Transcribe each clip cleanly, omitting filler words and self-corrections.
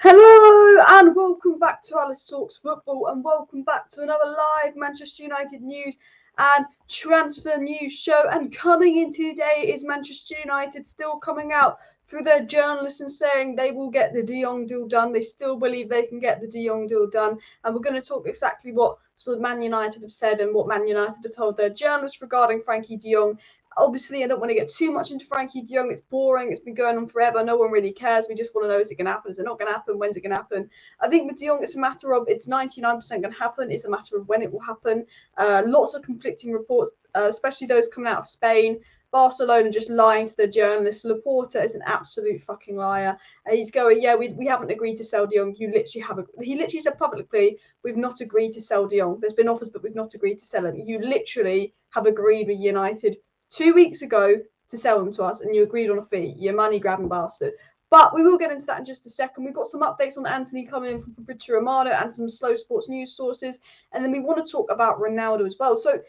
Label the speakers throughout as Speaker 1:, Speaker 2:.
Speaker 1: Hello and welcome back to Alice Talks Football, and welcome back to another live Manchester United news and transfer news show. And coming in today is Manchester United still coming out through their journalists and saying they will get the De Jong deal done. They still believe they can get the De Jong deal done, and we're going to talk exactly what sort of Man United have said and what Man United have told their journalists regarding Frenkie de Jong. Obviously, I don't want to get too much into Frenkie de Jong. It's boring. It's been going on forever. No one really cares. We just want to know, is it going to happen? Is it not going to happen? When's it going to happen? I think with de Jong, it's a matter of it's 99% going to happen. It's a matter of when it will happen. Lots of conflicting reports, especially those coming out of Spain. Barcelona just lying to the journalists. Laporta is an absolute fucking liar. He's going, yeah, we haven't agreed to sell de Jong. You literally have. He literally said publicly, we've not agreed to sell de Jong. There's been offers, but we've not agreed to sell him. You literally have agreed with United 2 weeks ago to sell them to us, and you agreed on a fee. You money grabbing bastard. But we will get into that in just a second. We've got some updates on Antony coming in from Fabrizio Romano and some slow sports news sources, and then we want to talk about Ronaldo as well. So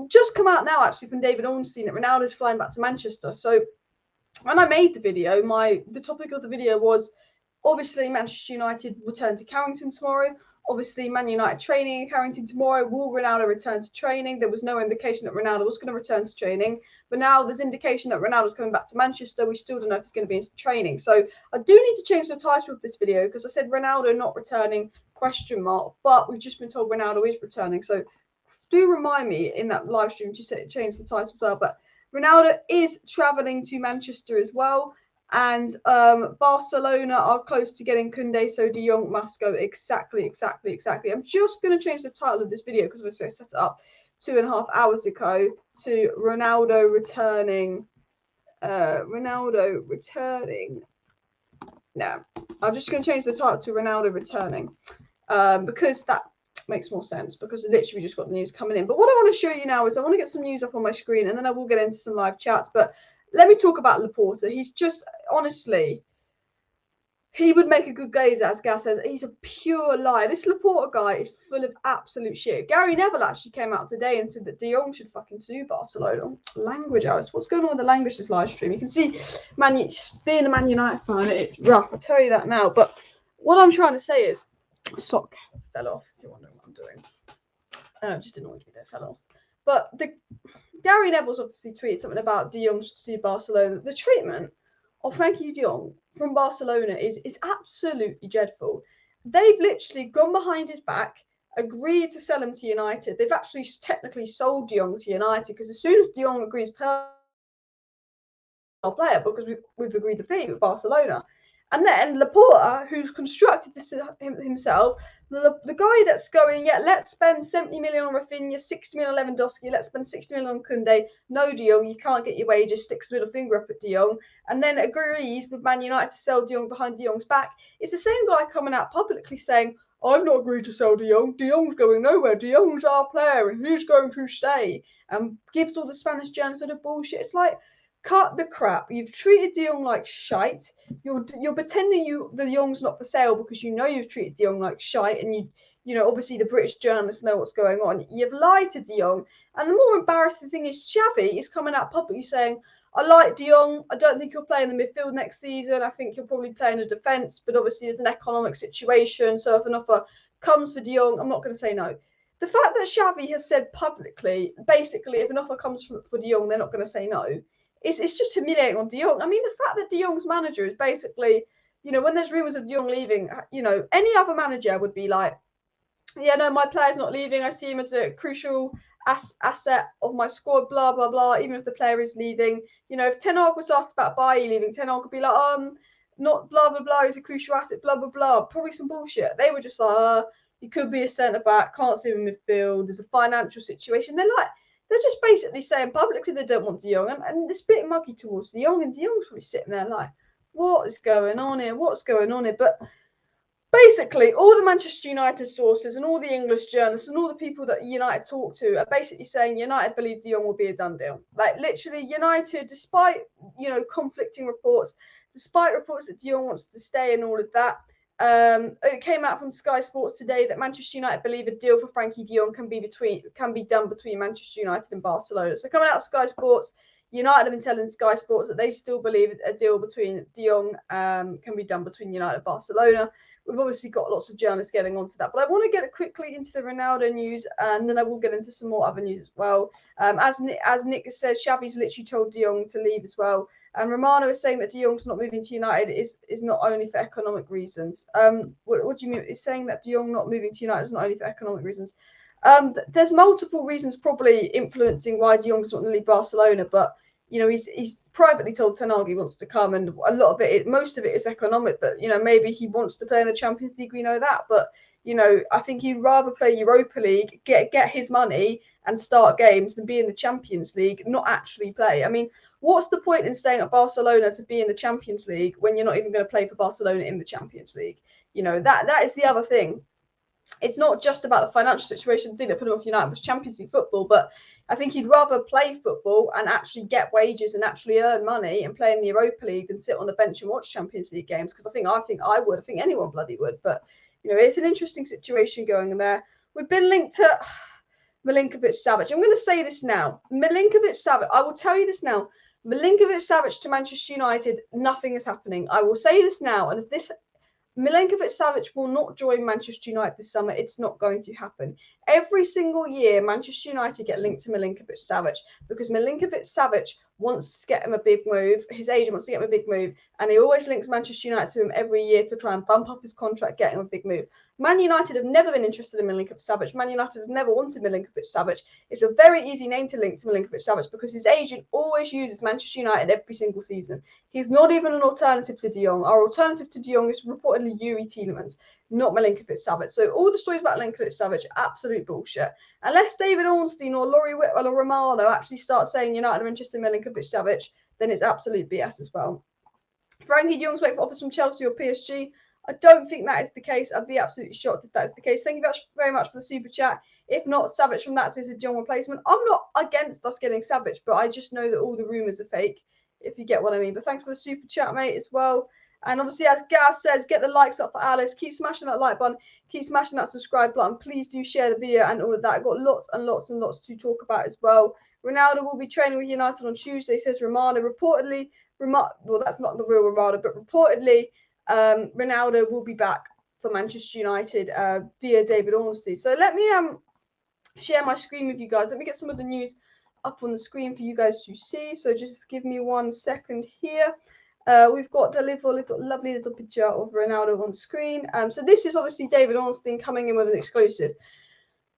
Speaker 1: just come out now actually from David Ornstein that Ronaldo's flying back to Manchester. So when I made the video, the topic of the video was obviously Manchester United return to Carrington tomorrow. Obviously, Man United training in Carrington tomorrow. Will Ronaldo return to training? There was no indication that Ronaldo was going to return to training. But now there's indication that Ronaldo's coming back to Manchester. We still don't know if he's going to be in training. So I do need to change the title of this video because I said Ronaldo not returning, ? But we've just been told Ronaldo is returning. So do remind me in that live stream to change the title as well. But Ronaldo is travelling to Manchester as well. And Barcelona are close to getting Koundé, so de Jong must go. Exactly. I'm just going to change the title of this video because I set it up 2.5 hours ago to Ronaldo returning. No, I'm just going to change the title to Ronaldo returning because that makes more sense, because literally we just got the news coming in. But what I want to show you now is I want to get some news up on my screen, and then I will get into some live chats. But let me talk about Laporta. He's just, honestly, he would make a good glazer, as Gas says. He's a pure liar. This Laporta guy is full of absolute shit. Gary Neville actually came out today and said that de Jong should fucking sue Barcelona. Language, Alice. What's going on with the language this live stream? You can see being a Man United fan, it's rough. I'll tell you that now. But what I'm trying to say is, sock fell off, if you're wondering what I'm doing. It just annoyed me that it fell off. But Gary Neville's obviously tweeted something about de Jong to Barcelona. The treatment of Frenkie de Jong from Barcelona is absolutely dreadful. They've literally gone behind his back, agreed to sell him to United. They've actually technically sold de Jong to United, because as soon as de Jong agrees per player, because we've agreed the fee with Barcelona. And then Laporta, who's constructed this himself, the guy that's going, yeah, let's spend 70 million on Rafinha, 60 million on Lewandowski, let's spend 60 million on Koundé. No, de Jong, you can't get your wages, sticks the middle finger up at de Jong, and then agrees with Man United to sell de Jong behind de Jong's back. It's the same guy coming out publicly saying, I've not agreed to sell de Jong. De Jong's going nowhere. De Jong's our player, and he's going to stay. And gives all the Spanish journalists the bullshit. It's like, cut the crap. You've treated de Jong like shite. You're pretending the de Jong's not for sale because you know you've treated de Jong like shite, and you know obviously the British journalists know what's going on. You've lied to de Jong, and the more embarrassing thing is Xavi is coming out publicly saying, I like de Jong. I don't think he'll play in the midfield next season. I think he'll probably play in the defence, but obviously there's an economic situation. So if an offer comes for de Jong, I'm not going to say no. The fact that Xavi has said publicly, basically, if an offer comes for de Jong, they're not going to say no. It's just humiliating on de Jong. I mean, the fact that de Jong's manager is basically, when there's rumours of de Jong leaving, any other manager would be like, yeah, no, my player's not leaving. I see him as a crucial asset of my squad, blah, blah, blah, even if the player is leaving. If Ten Hag was asked about Bailly leaving, Ten Hag would be like, not blah, blah, blah, he's a crucial asset, blah, blah, blah. Probably some bullshit. They were just like, he could be a centre-back, can't see him in midfield, there's a financial situation. They're just basically saying publicly they don't want de Jong, and it's a bit muggy towards de Jong, and de Jong's probably sitting there like, what is going on here? What's going on here? But basically, all the Manchester United sources and all the English journalists and all the people that United talk to are basically saying United believe de Jong will be a done deal. Like, literally, United, despite, conflicting reports, despite reports that de Jong wants to stay and all of that, it came out from Sky Sports today that Manchester United believe a deal for Frenkie de Jong can be done between Manchester United and Barcelona. So coming out of Sky Sports, United have been telling Sky Sports that they still believe a deal between De Jong can be done between United and Barcelona. We've obviously got lots of journalists getting onto that, but I want to get quickly into the Ronaldo news, and then I will get into some more other news as well. As Nick says, Xavi's literally told De Jong to leave as well. And Romano is saying that De Jong's not moving to United is not only for economic reasons. What do you mean? Is saying that De Jong not moving to United is not only for economic reasons? There's multiple reasons probably influencing why De Jong's not going to leave Barcelona, but you know, he's privately told Ten Hag he wants to come, and a lot of it, most of it is economic. But you know, maybe he wants to play in the Champions League. We know that, but you know, I think he'd rather play Europa League, get his money, and start games than be in the Champions League, not actually play. I mean, what's the point in staying at Barcelona to be in the Champions League when you're not even going to play for Barcelona in the Champions League? You know, that is the other thing. It's not just about the financial situation. The thing that put him off United was Champions League football, but I think he'd rather play football and actually get wages and actually earn money and play in the Europa League than sit on the bench and watch Champions League games. Because I think I would. I think anyone bloody would. But you know, it's an interesting situation going in there. We've been linked to Milinkovic-Savic. I'm going to say this now. Milinkovic-Savic. I will tell you this now. Milinkovic-Savic to Manchester United. Nothing is happening. I will say this now. And if this Milinkovic-Savic will not join Manchester United this summer. It's not going to happen. Every single year, Manchester United get linked to Milinkovic-Savic because Milinkovic-Savic wants to get him a big move. His agent wants to get him a big move, and he always links Manchester United to him every year to try and bump up his contract, get him a big move. Man United have never been interested in Milinkovic-Savic. Man United have never wanted Milinkovic-Savic. It's a very easy name to link to Milinkovic-Savic because his agent always uses Manchester United every single season. He's not even an alternative to De Jong. Our alternative to De Jong is reportedly Yuri Tielemans, not Milinkovic-Savic. So all the stories about Milinkovic-Savic are absolute bullshit. Unless David Ornstein or Laurie Whitwell or Romano actually start saying United are interested in Milinkovic-Savic, then it's absolute BS as well. Frankie de Jong's waiting for offers from Chelsea or PSG. I don't think that is the case. I'd be absolutely shocked if that is the case. Thank you very much for the super chat. If not, Savic from that says a Jong replacement. I'm not against us getting Savic, but I just know that all the rumours are fake, if you get what I mean. But thanks for the super chat, mate, as well. And obviously, as Gaz says, get the likes up for Alice. Keep smashing that like button. Keep smashing that subscribe button. Please do share the video and all of that. I've got lots and lots and lots to talk about as well. Ronaldo will be training with United on Tuesday, says Romano. Reportedly, well, that's not the real Romano, but reportedly, Ronaldo will be back for Manchester United via David Ornstein. So let me share my screen with you guys. Let me get some of the news up on the screen for you guys to see. So just give me 1 second here. We've got a lovely little picture of Ronaldo on screen. So this is obviously David Ornstein coming in with an exclusive.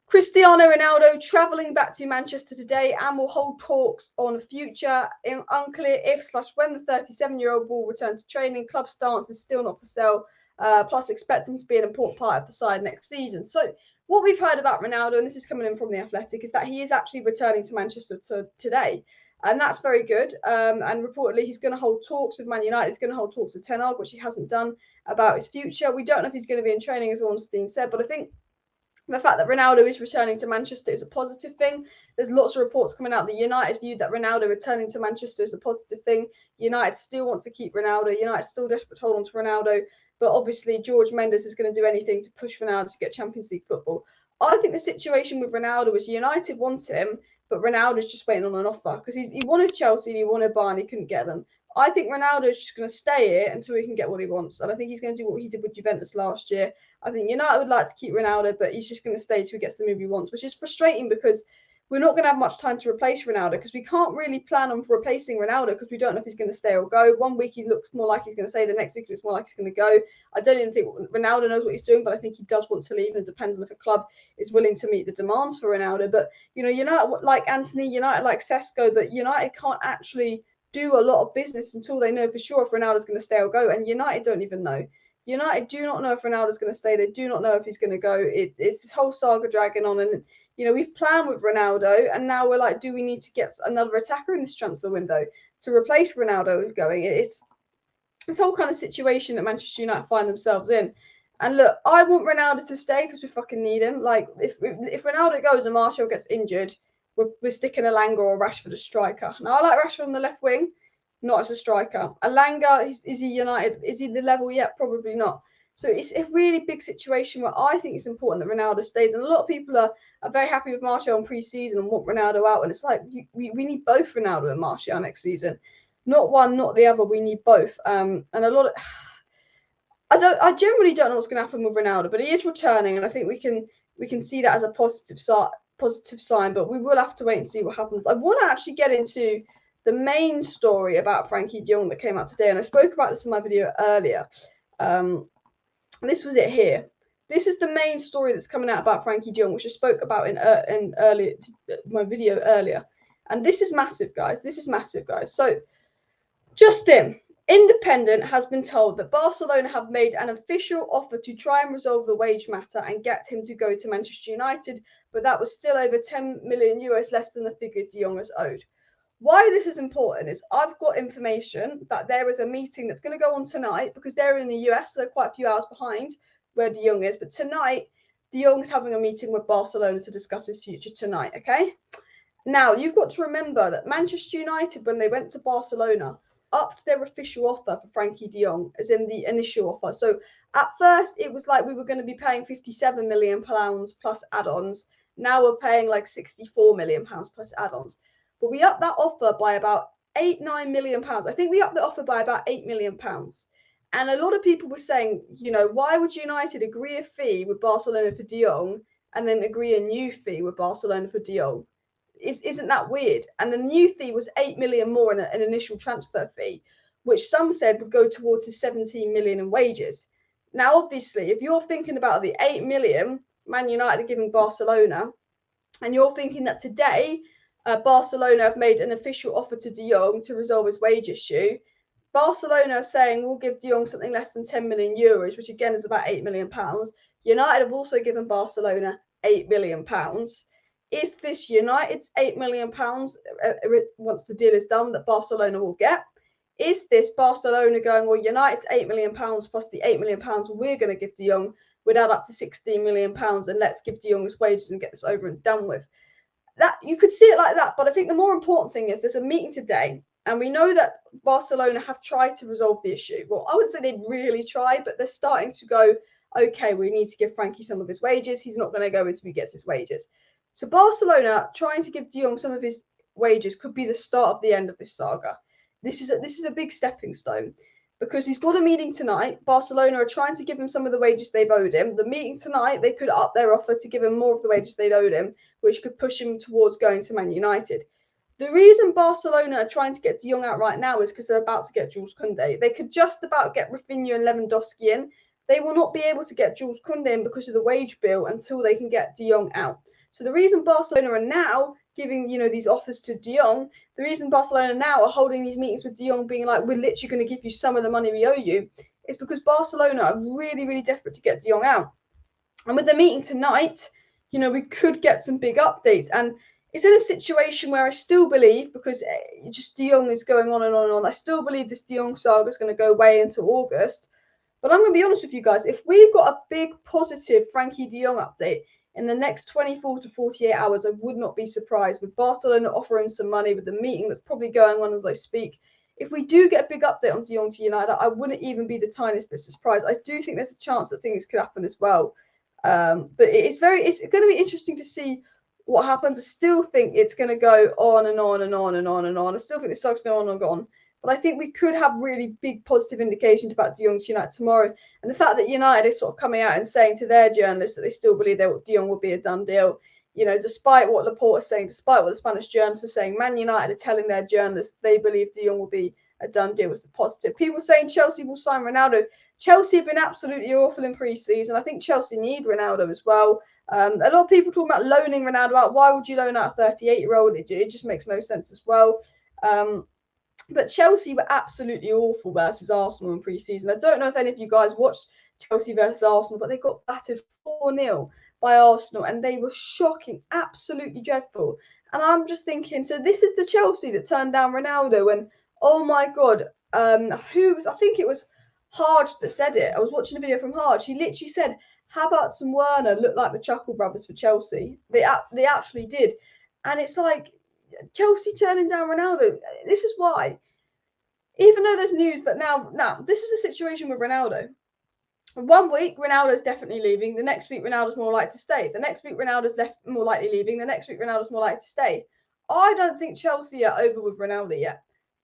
Speaker 1: Cristiano Ronaldo travelling back to Manchester today and will hold talks on future. Unclear if/when the 37-year-old will return to training. Club stance is still not for sale. Plus expecting to be an important part of the side next season. So what we've heard about Ronaldo, and this is coming in from The Athletic, is that he is actually returning to Manchester today. And that's very good. And reportedly, he's going to hold talks with Man United. He's going to hold talks with Ten Hag, which he hasn't done, about his future. We don't know if he's going to be in training, as Ornstein said, but I think the fact that Ronaldo is returning to Manchester is a positive thing. There's lots of reports coming out that United viewed that Ronaldo returning to Manchester is a positive thing. United still want to keep Ronaldo. United still desperate to hold on to Ronaldo. But obviously, George Mendes is going to do anything to push Ronaldo to get Champions League football. I think the situation with Ronaldo was United wanted him, but Ronaldo's just waiting on an offer because he wanted Chelsea, he wanted Bayern, he couldn't get them. I think Ronaldo's just going to stay here until he can get what he wants. And I think he's going to do what he did with Juventus last year. I think United would like to keep Ronaldo, but he's just going to stay till he gets the move he wants, which is frustrating because we're not going to have much time to replace Ronaldo because we can't really plan on replacing Ronaldo because we don't know if he's going to stay or go. 1 week he looks more like he's going to stay, the next week it looks more like he's going to go. I don't even think Ronaldo knows what he's doing, but I think he does want to leave, and it depends on if a club is willing to meet the demands for Ronaldo. But, you know, United like Antony, United like SESKO, but United can't actually do a lot of business until they know for sure if Ronaldo's going to stay or go, and United don't even know. United do not know if Ronaldo's going to stay. They do not know if he's going to go. It's this whole saga dragging on, and you know, we've planned with Ronaldo, and now we're like, do we need to get another attacker in this transfer window to replace Ronaldo going? It's this whole kind of situation that Manchester United find themselves in. And look, I want Ronaldo to stay because we fucking need him. Like, if Ronaldo goes and Martial gets injured, we're sticking Elanga or Rashford as striker. Now, I like Rashford on the left wing, not as a striker. Elanga, is he United? Is he the level yet? Probably not. So it's a really big situation where I think it's important that Ronaldo stays. And a lot of people are very happy with Martial in pre-season and want Ronaldo out. And it's like, we need both Ronaldo and Martial next season. Not one, not the other. We need both. And a lot of... I generally don't know what's going to happen with Ronaldo, but he is returning. And I think we can see that as a positive sign. But we will have to wait and see what happens. I want to actually get into the main story about Frenkie de Jong that came out today. And I spoke about this in my video earlier. This was it here. This is the main story that's coming out about Frenkie de Jong, which I spoke about in my video earlier. And this is massive, guys. This is massive, guys. So, just in, Independent has been told that Barcelona have made an official offer to try and resolve the wage matter and get him to go to Manchester United, but that was still over 10 million euros less than the figure de Jong has owed. Why this is important is I've got information that there is a meeting that's going to go on tonight because they're in the US, so they're quite a few hours behind where de Jong is. But tonight, de Jong's having a meeting with Barcelona to discuss his future tonight, okay? Now, you've got to remember that Manchester United, when they went to Barcelona, upped their official offer for Frenkie de Jong, as in the initial offer. So at first, it was like we were going to be paying £57 million plus add-ons. Now we're paying like £64 million plus add-ons. But we upped that offer by about £9 million. I think we upped the offer by about £8 million. And a lot of people were saying, you know, why would United agree a fee with Barcelona for de Jong and then agree a new fee with Barcelona for de Jong? Isn't that weird? And the new fee was £8 million more in an initial transfer fee, which some said would go towards his £17 million in wages. Now, obviously, if you're thinking about the £8 million Man United are giving Barcelona, and you're thinking that today Barcelona have made an official offer to de Jong to resolve his wage issue. Barcelona are saying we'll give de Jong something less than 10 million euros, which again is about £8 million. United have also given Barcelona £8 million. Is this United's £8 million once the deal is done that Barcelona will get? Is this Barcelona going, well, United's £8 million plus the £8 million we're going to give de Jong would add up to £16 million and let's give de Jong his wages and get this over and done with? That you could see it like that, but I think the more important thing is there's a meeting today, and we know that Barcelona have tried to resolve the issue. Well, I wouldn't say they've really tried, but they're starting to go, okay, we need to give Frenkie some of his wages. He's not going to go until he gets his wages. So Barcelona trying to give de Jong some of his wages could be the start of the end of this saga. This is a big stepping stone because he's got a meeting tonight. Barcelona are trying to give him some of the wages they've owed him. The meeting tonight, they could up their offer to give him more of the wages they'd owed him, which could push him towards going to Man United. The reason Barcelona are trying to get de Jong out right now is because they're about to get Jules Koundé. They could just about get Rafinha and Lewandowski in. They will not be able to get Jules Koundé in because of the wage bill until they can get de Jong out. So the reason Barcelona are now giving, these offers to de Jong, the reason Barcelona now are holding these meetings with de Jong being like, we're literally going to give you some of the money we owe you, is because Barcelona are really, really desperate to get de Jong out. And with the meeting tonight, we could get some big updates. And it's in a situation where I still believe, because just de Jong is going on and on and on, I still believe this de Jong saga is going to go way into August. But I'm going to be honest with you guys, if we've got a big positive Frenkie de Jong update in the next 24 to 48 hours, I would not be surprised with Barcelona offering some money with the meeting that's probably going on as I speak. If we do get a big update on de Jong to United, I wouldn't even be the tiniest bit surprised. I do think there's a chance that things could happen as well. But it's going to be interesting to see what happens. I still think it's going to go on and on and on and on and on. I still think this sucks going on and on. But I think we could have really big positive indications about de Jong to United tomorrow. And the fact that United is sort of coming out and saying to their journalists that they still believe that de Jong will be a done deal, despite what Laporte is saying, despite what the Spanish journalists are saying, Man United are telling their journalists they believe de Jong will be a done deal was the positive. People saying Chelsea will sign Ronaldo. Chelsea have been absolutely awful in pre-season. I think Chelsea need Ronaldo as well. A lot of people talking about loaning Ronaldo out. Why would you loan out a 38-year-old? It just makes no sense as well. But Chelsea were absolutely awful versus Arsenal in pre-season. I don't know if any of you guys watched Chelsea versus Arsenal, but they got battered 4-0 by Arsenal, and they were shocking, absolutely dreadful. And I'm just thinking, so this is the Chelsea that turned down Ronaldo, and oh my God, I think it was Harge that said it. I was watching a video from Harge. He literally said, Havertz and Werner look like the Chuckle brothers for Chelsea. They actually did. And it's like, Chelsea turning down Ronaldo. This is why. Even though there's news that now this is the situation with Ronaldo. 1 week, Ronaldo's definitely leaving. The next week, Ronaldo's more likely to stay. The next week, Ronaldo's more likely leaving. The next week, Ronaldo's more likely to stay. I don't think Chelsea are over with Ronaldo yet.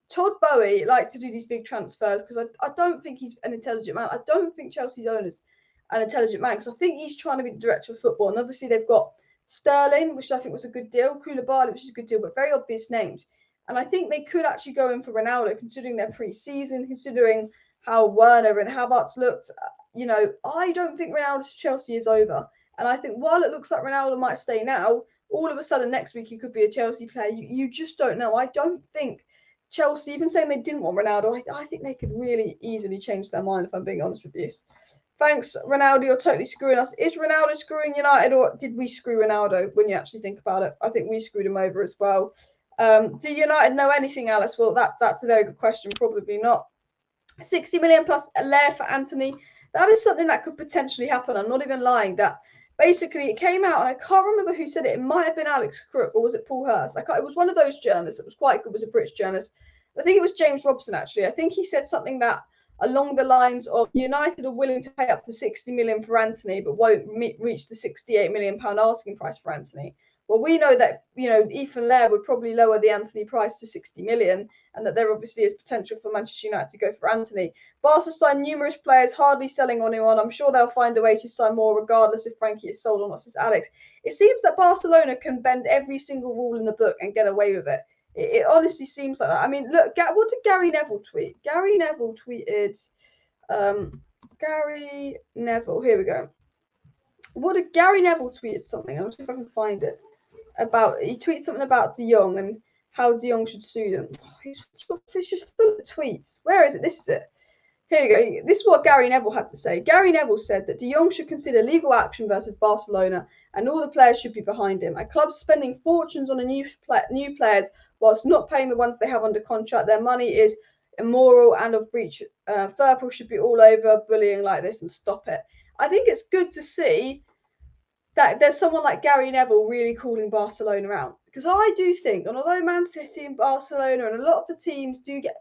Speaker 1: Todd Bowie likes to do these big transfers because I don't think he's an intelligent man. I don't think Chelsea's owner's an intelligent man because I think he's trying to be the director of football. And obviously they've got Sterling, which I think was a good deal, Koulibaly, which is a good deal, but very obvious names. And I think they could actually go in for Ronaldo, considering their pre-season, considering how Werner and Havertz looked. You know, I don't think Ronaldo's Chelsea is over. And I think while it looks like Ronaldo might stay now, all of a sudden next week he could be a Chelsea player. You just don't know. I don't think Chelsea, even saying they didn't want Ronaldo, I think they could really easily change their mind, if I'm being honest with you. Thanks, Ronaldo. You're totally screwing us. Is Ronaldo screwing United, or did we screw Ronaldo? When you actually think about it, I think we screwed him over as well. Do United know anything, Alice? Well, that's a very good question. Probably not. 60 million plus a layer for Antony. That is something that could potentially happen. I'm not even lying. That basically it came out, and I can't remember who said it. It might have been Alex Crook, or was it Paul Hurst? It was one of those journalists that was quite good. It was a British journalist. I think it was James Robson, actually. I think he said something that along the lines of United are willing to pay up to 60 million for Antony, but won't reach the 68 million pound asking price for Antony. Well, we know that, you know, Ethan Lair would probably lower the Antony price to 60 million, and that there obviously is potential for Manchester United to go for Antony. Barca signed numerous players, hardly selling on anyone. I'm sure they'll find a way to sign more, regardless if Frenkie is sold or not, says Alex. It seems that Barcelona can bend every single rule in the book and get away with it. It honestly seems like that. I mean, look, what did Gary Neville tweet? Gary Neville tweeted, Gary Neville, here we go. What did Gary Neville tweeted something? I'll see if I can find it. He tweeted something about De Jong and how De Jong should sue them. He's just full of tweets. Where is it? This is it. Here you go. This is what Gary Neville had to say. Gary Neville said that De Jong should consider legal action versus Barcelona, and all the players should be behind him. A club spending fortunes on new players whilst not paying the ones they have under contract, their money is immoral and of breach. Furple should be all over bullying like this and stop it. I think it's good to see that there's someone like Gary Neville really calling Barcelona out. Because I do think, and although Man City and Barcelona and a lot of the teams do get,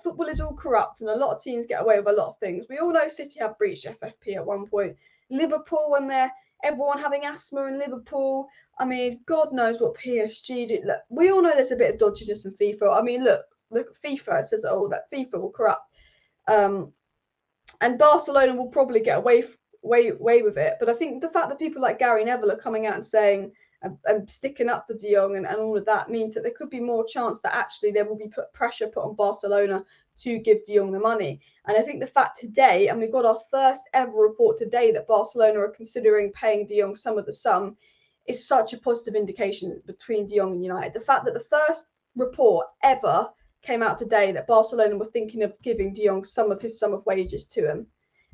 Speaker 1: football is all corrupt and a lot of teams get away with a lot of things. We all know City have breached FFP at one point. Liverpool, when everyone having asthma in Liverpool. I mean, God knows what PSG did. Look, we all know there's a bit of dodginess in FIFA. I mean, look at FIFA. It says it all, that FIFA will corrupt. And Barcelona will probably get away with it. But I think the fact that people like Gary Neville are coming out and saying and sticking up for De Jong and all of that means that there could be more chance that actually there will be pressure put on Barcelona to give De Jong the money. And I think the fact today, and we got our first ever report today that Barcelona are considering paying De Jong some of the sum, is such a positive indication between De Jong and United. The fact that the first report ever came out today that Barcelona were thinking of giving De Jong some of his sum of wages to him.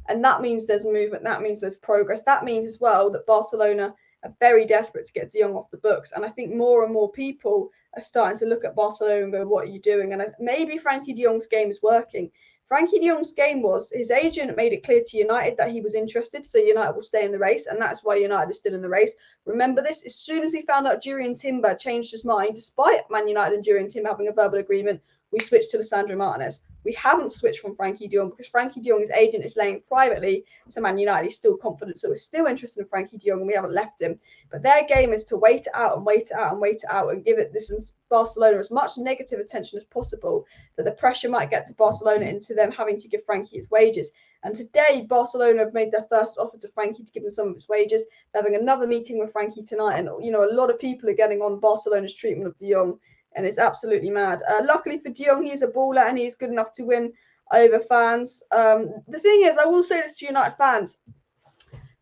Speaker 1: And that means there's movement. That means there's progress. That means as well that Barcelona are very desperate to get De Jong off the books. And I think more and more people are starting to look at Barcelona and go, what are you doing? And maybe Frenkie de Jong's game is working. Frenkie de Jong's game was his agent made it clear to United that he was interested. So United will stay in the race. And that's why United is still in the race. Remember this, as soon as we found out Jurrien Timber changed his mind, despite Man United and Jurrien Timber having a verbal agreement, we switched to Lisandro Martinez. We haven't switched from Frenkie de Jong because Frenkie de Jong's agent is laying privately to Man United. He's still confident. So we're still interested in Frenkie de Jong and we haven't left him. But their game is to wait it out and wait it out and wait it out and give this Barcelona as much negative attention as possible, that the pressure might get to Barcelona into them having to give Frenkie his wages. And today, Barcelona have made their first offer to Frenkie to give him some of his wages. They're having another meeting with Frenkie tonight. And, you know, a lot of people are getting on Barcelona's treatment of De Jong. And it's absolutely mad. Luckily for De Jong, he's a baller and he's good enough to win over fans. The thing is, I will say this to United fans,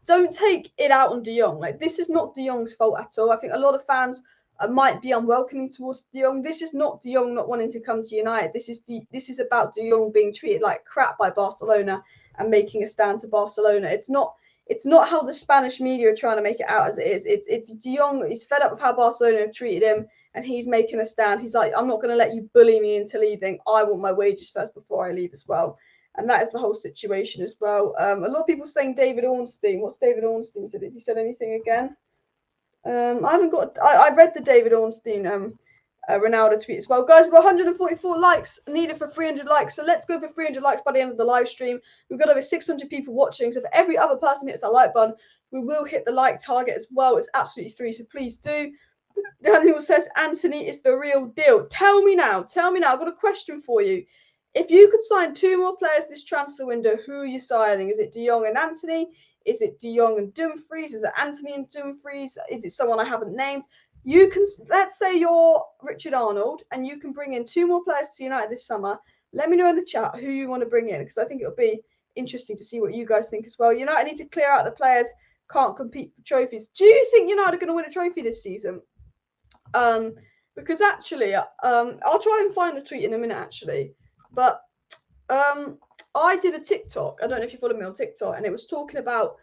Speaker 1: don't take it out on De Jong. Like, this is not De Jong's fault at all. I think a lot of fans might be unwelcoming towards De Jong. This is not De Jong not wanting to come to United. This is about De Jong being treated like crap by Barcelona and making a stand to Barcelona. It's not how the Spanish media are trying to make it out as it is. It's De Jong. He's fed up with how Barcelona have treated him, and he's making a stand. He's like, I'm not going to let you bully me into leaving. I want my wages first before I leave as well. And that is the whole situation as well. A lot of people saying David Ornstein. What's David Ornstein said? Has he said anything again? I read the David Ornstein Ronaldo tweet as well. Guys, we're 144 likes needed for 300 likes. So let's go for 300 likes by the end of the live stream. We've got over 600 people watching. So if every other person hits that like button, we will hit the like target as well. It's absolutely free. So please do. Daniel says, Antony is the real deal. Tell me now. I've got a question for you. If you could sign 2 more players this transfer window, who are you signing? Is it De Jong and Antony? Is it De Jong and Dumfries? Is it Antony and Dumfries? Is it someone I haven't named? You can, let's say you're Richard Arnold and you can bring in 2 more players to United this summer. Let me know in the chat who you want to bring in, because I think it'll be interesting to see what you guys think as well. United need to clear out the players can't compete for trophies. Do you think United are going to win a trophy this season? Because actually, I'll try and find a tweet in a minute actually, but I did a TikTok. I don't know if you follow me on TikTok, and it was talking about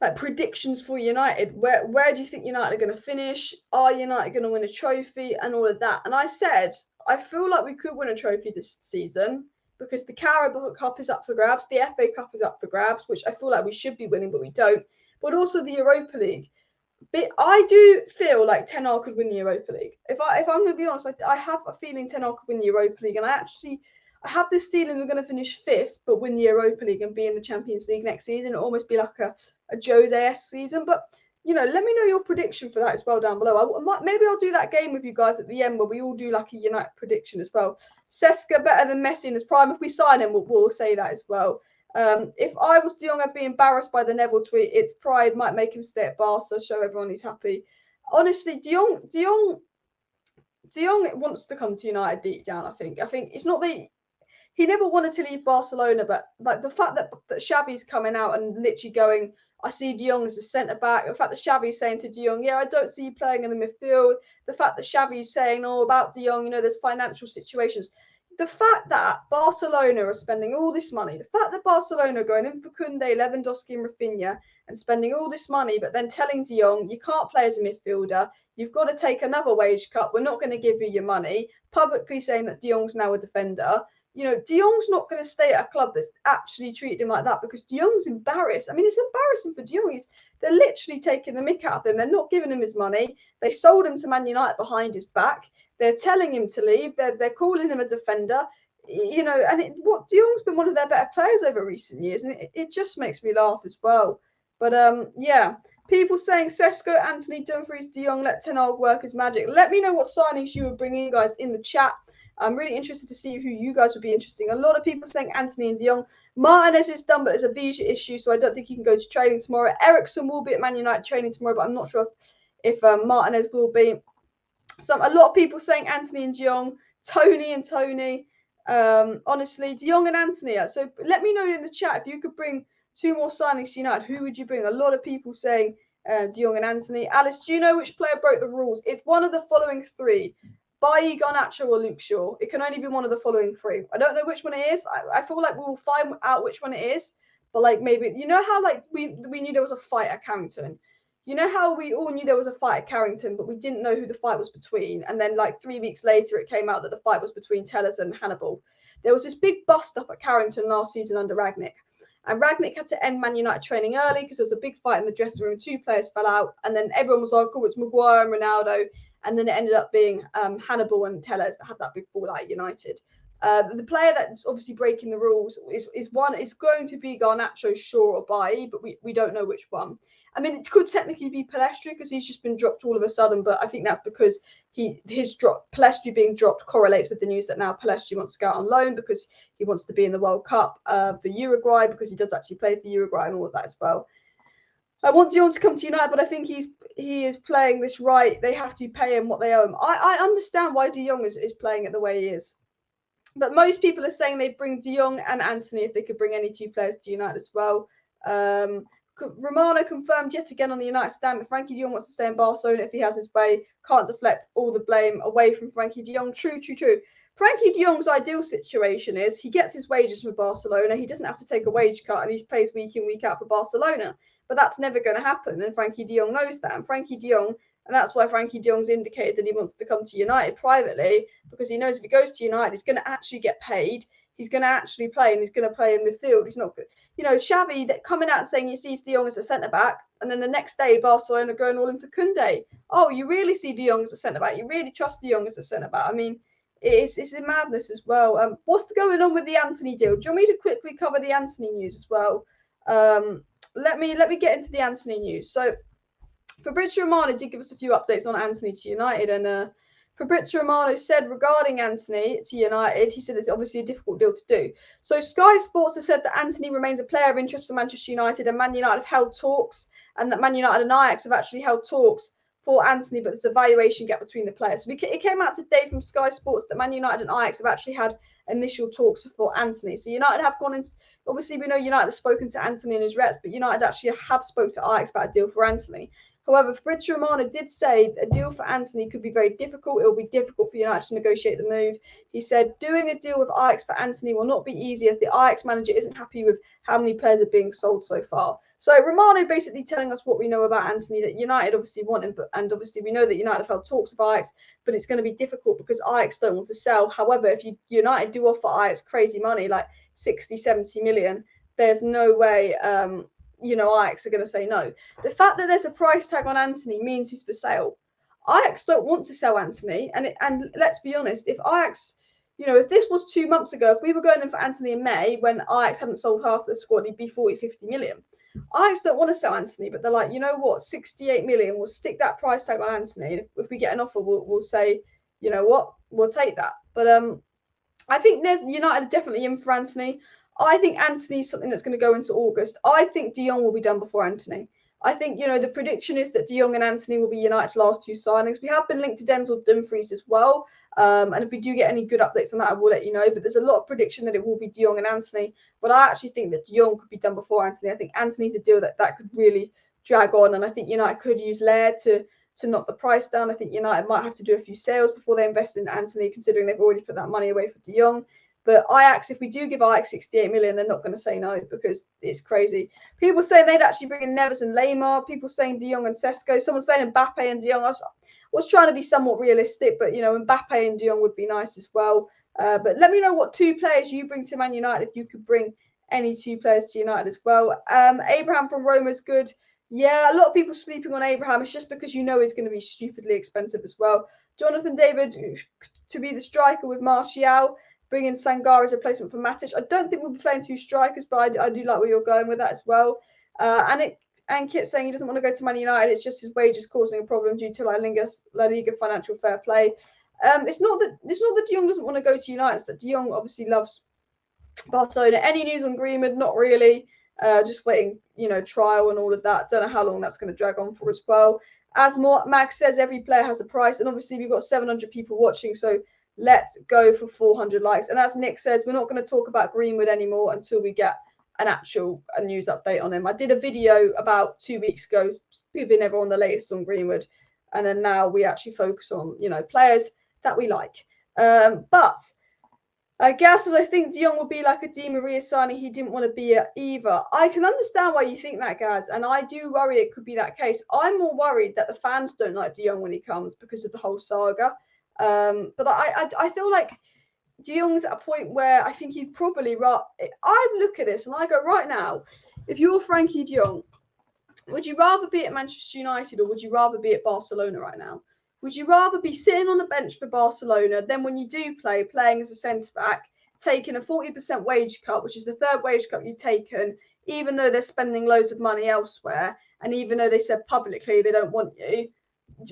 Speaker 1: like predictions for United. Where do you think United are going to finish? Are United going to win a trophy and all of that? And I said, I feel like we could win a trophy this season because the Carabao Cup is up for grabs. The FA Cup is up for grabs, which I feel like we should be winning, but we don't. But also the Europa League. But I do feel like Ten Hag could win the Europa League. If I'm going to be honest, I have a feeling Ten Hag could win the Europa League, and I have this feeling we're going to finish 5th, but win the Europa League and be in the Champions League next season. It'll almost be like a Jose-esque season. But, you know, let me know your prediction for that as well down below. Maybe I'll do that game with you guys at the end where we all do like a United prediction as well. SESKO better than Messi in his prime. If we sign him, we'll say that as well. If I was De Jong, I'd be embarrassed by the Neville tweet. It's pride might make him stay at Barca, show everyone he's happy. Honestly, De Jong wants to come to United deep down. I think it's not that he never wanted to leave Barcelona, but like the fact that Xavi's coming out and literally going, I see De Jong as a centre back. The fact that Xavi's saying to De Jong, yeah, I don't see you playing in the midfield. The fact that Xavi's saying, about De Jong, there's financial situations. The fact that Barcelona are spending all this money, the fact that Barcelona are going in for Koundé, Lewandowski and Rafinha and spending all this money, but then telling De Jong, you can't play as a midfielder, you've got to take another wage cut, we're not going to give you your money, publicly saying that De Jong's now a defender. De Jong's not going to stay at a club that's actually treated him like that because De Jong's embarrassed. I mean, it's embarrassing for De Jong. They're literally taking the mick out of him. They're not giving him his money. They sold him to Man United behind his back. They're telling him to leave. They're calling him a defender. And De Jong's been one of their better players over recent years, and it just makes me laugh as well. But yeah, people saying SESKO, Antony, Dumfries, De Jong, let Ten Hag work his magic. Let me know what signings you were bringing, guys, in the chat. I'm really interested to see who you guys would be interesting. A lot of people saying Antony and De Jong. Martinez is done, but there's a visa issue, so I don't think he can go to training tomorrow. Ericsson will be at Man United training tomorrow, but I'm not sure if Martinez will be. A lot of people saying Antony and De Jong, Tony and Tony. Honestly, De Jong and Antony. So let me know in the chat if you could bring 2 more signings to United. Who would you bring? A lot of people saying De Jong and Antony. Alice, do you know which player broke the rules? It's one of the following 3. Bailly, Garnacho or Luke Shaw. It can only be one of the following 3. I don't know which one it is. I feel like we will find out which one it is. But like maybe, how like we knew there was a fight at Carrington. How we all knew there was a fight at Carrington, but we didn't know who the fight was between. And then like 3 weeks later, it came out that the fight was between Tellers and Hannibal. There was this big bust up at Carrington last season under Rangnick. And Rangnick had to end Man United training early because there was a big fight in the dressing room. 2 players fell out. And then everyone was like, it's Maguire and Ronaldo. And then it ended up being Hannibal and Tellers that had that big fallout at United. The player that's obviously breaking the rules is going to be Garnacho, Shaw or Bailly, but we don't know which one. I mean, it could technically be Pellistri because he's just been dropped all of a sudden, but I think that's because Pellistri being dropped correlates with the news that now Pellistri wants to go out on loan because he wants to be in the World Cup for Uruguay because he does actually play for Uruguay and all of that as well. I want De Jong to come to United, but I think he is playing this right. They have to pay him what they owe him. I understand why De Jong is playing it the way he is. But most people are saying they bring De Jong and Antony if they could bring any 2 players to United as well. Romano confirmed yet again on the United stand that Frenkie de Jong wants to stay in Barcelona if he has his way. Can't deflect all the blame away from Frenkie de Jong. True. Frenkie de Jong's ideal situation is he gets his wages from Barcelona. He doesn't have to take a wage cut and he plays week in, week out for Barcelona. But that's never going to happen. And Frenkie de Jong knows that. And that's why Frenkie de Jong's indicated that he wants to come to United privately, because he knows if he goes to United, he's going to actually get paid. he's going to actually play and he's going to play in midfield. He's not good. You know, Xavi that coming out and saying he sees De Jong as a centre back, and then the next day Barcelona going all in for Koundé. Oh, you really see De Jong as a centre back? You really trust De Jong as a centre back? I mean, it's a madness as well. What's going on with the Antony deal? Do you want me to quickly cover the Antony news as well? Let me get into the Antony news. So Fabrizio Romano did give us a few updates on Antony to United, and Fabrizio Romano said regarding Antony to United, he said it's obviously a difficult deal to do. So Sky Sports have said that Antony remains a player of interest for Manchester United, and Man United have held talks, and that Man United and Ajax have actually held talks for Antony, but there's a valuation gap between the players. So it came out today from Sky Sports that Man United and Ajax have actually had initial talks for Antony. So United have gone into, obviously we know United have spoken to Antony and his reps, but United actually have spoke to Ajax about a deal for Antony. However, Fabrizio Romano did say a deal for Antony could be very difficult. It will be difficult for United to negotiate the move. He said, doing a deal with Ajax for Antony will not be easy as the Ajax manager isn't happy with how many players are being sold so far. So Romano basically telling us what we know about Antony, that United obviously want him, and obviously we know that United have held talks with Ajax, but it's going to be difficult because Ajax don't want to sell. However, if United do offer Ajax crazy money, like 60, 70 million, there's no way Ajax are going to say no. The fact that there's a price tag on Antony means he's for sale. Ajax don't want to sell Antony, and let's be honest, if Ajax, if this was 2 months ago, if we were going in for Antony in May when Ajax hadn't sold half the squad, he'd be 40, 50 million. Ajax don't want to sell Antony, but they're like, you know what, 68 million, we'll stick that price tag on Antony. If we get an offer, we'll say, you know what, we'll take that. But I think United are definitely in for Antony. I think Antony is something that's going to go into August. I think De Jong will be done before Antony. I think, the prediction is that De Jong and Antony will be United's last 2 signings. We have been linked to Denzel Dumfries as well. And if we do get any good updates on that, I will let you know. But there's a lot of prediction that it will be De Jong and Antony. But I actually think that De Jong could be done before Antony. I think Antony's a deal that could really drag on. And I think United could use Laird to knock the price down. I think United might have to do a few sales before they invest in Antony, considering they've already put that money away for De Jong. But Ajax, if we do give Ajax 68 million, they're not going to say no because it's crazy. People saying they'd actually bring in Neves and Lamar. People saying De Jong and SESKO. Someone saying Mbappe and De Jong. I was trying to be somewhat realistic, but, Mbappe and De Jong would be nice as well. But let me know what 2 players you bring to Man United if you could bring any 2 players to United as well. Abraham from Roma is good. Yeah, a lot of people sleeping on Abraham. It's just because he's going to be stupidly expensive as well. Jonathan David to be the striker with Martial. Bring in Sangare as a replacement for Matic. I don't think we'll be playing 2 strikers, but I do like where you're going with that as well. And Kit saying he doesn't want to go to Man United. It's just his wages causing a problem due to La Liga financial fair play. It's not that De Jong doesn't want to go to United. It's that De Jong obviously loves Barcelona. Any news on Greenwood? Not really. Just waiting, trial and all of that. Don't know how long that's going to drag on for as well. As Max says, every player has a price, and obviously we've got 700 people watching, so let's go for 400 likes. And as Nick says, we're not going to talk about Greenwood anymore until we get a news update on him. I did a video about 2 weeks ago giving everyone the latest on Greenwood, and then now we actually focus on players that we like. But I guess as I think De Jong will be like a Di Maria signing he didn't want to be at either. I can understand why you think that, Gaz, and I do worry it could be that case. I'm more worried that the fans don't like De Jong when he comes because of the whole saga. But I feel like De Jong's at a point where I think he'd probably I look at this and I go, right now, if you're Frenkie de Jong, would you rather be at Manchester United or would you rather be at Barcelona right now? Would you rather be sitting on the bench for Barcelona, then when you do playing as a centre-back, taking a 40% wage cut, which is the 3rd wage cut you've taken, even though they're spending loads of money elsewhere, and even though they said publicly they don't want you,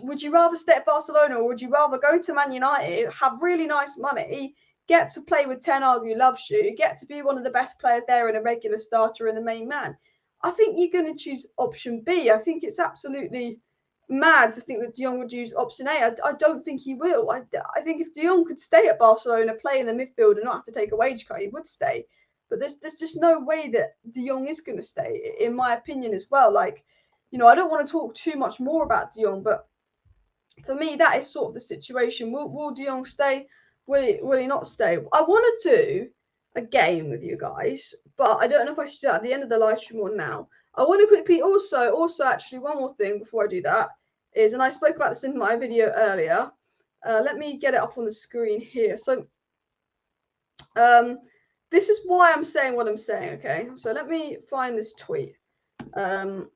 Speaker 1: would you rather stay at Barcelona or would you rather go to Man United, have really nice money, get to play with Ten Hag who loves you, get to be one of the best players there and a regular starter and the main man? I think you're going to choose option B. I think it's absolutely mad to think that De Jong would use option A. I don't think he will. I think if De Jong could stay at Barcelona, play in the midfield and not have to take a wage cut, he would stay. But there's just no way that De Jong is going to stay, in my opinion as well. Like, I don't want to talk too much more about De Jong, but for me, that is sort of the situation. Will De Jong stay? Will he not stay? I want to do a game with you guys, but I don't know if I should do that at the end of the live stream or now. I want to quickly also actually one more thing before I do that is, and I spoke about this in my video earlier. Let me get it up on the screen here. So this is why I'm saying what I'm saying, okay? So let me find this tweet. Here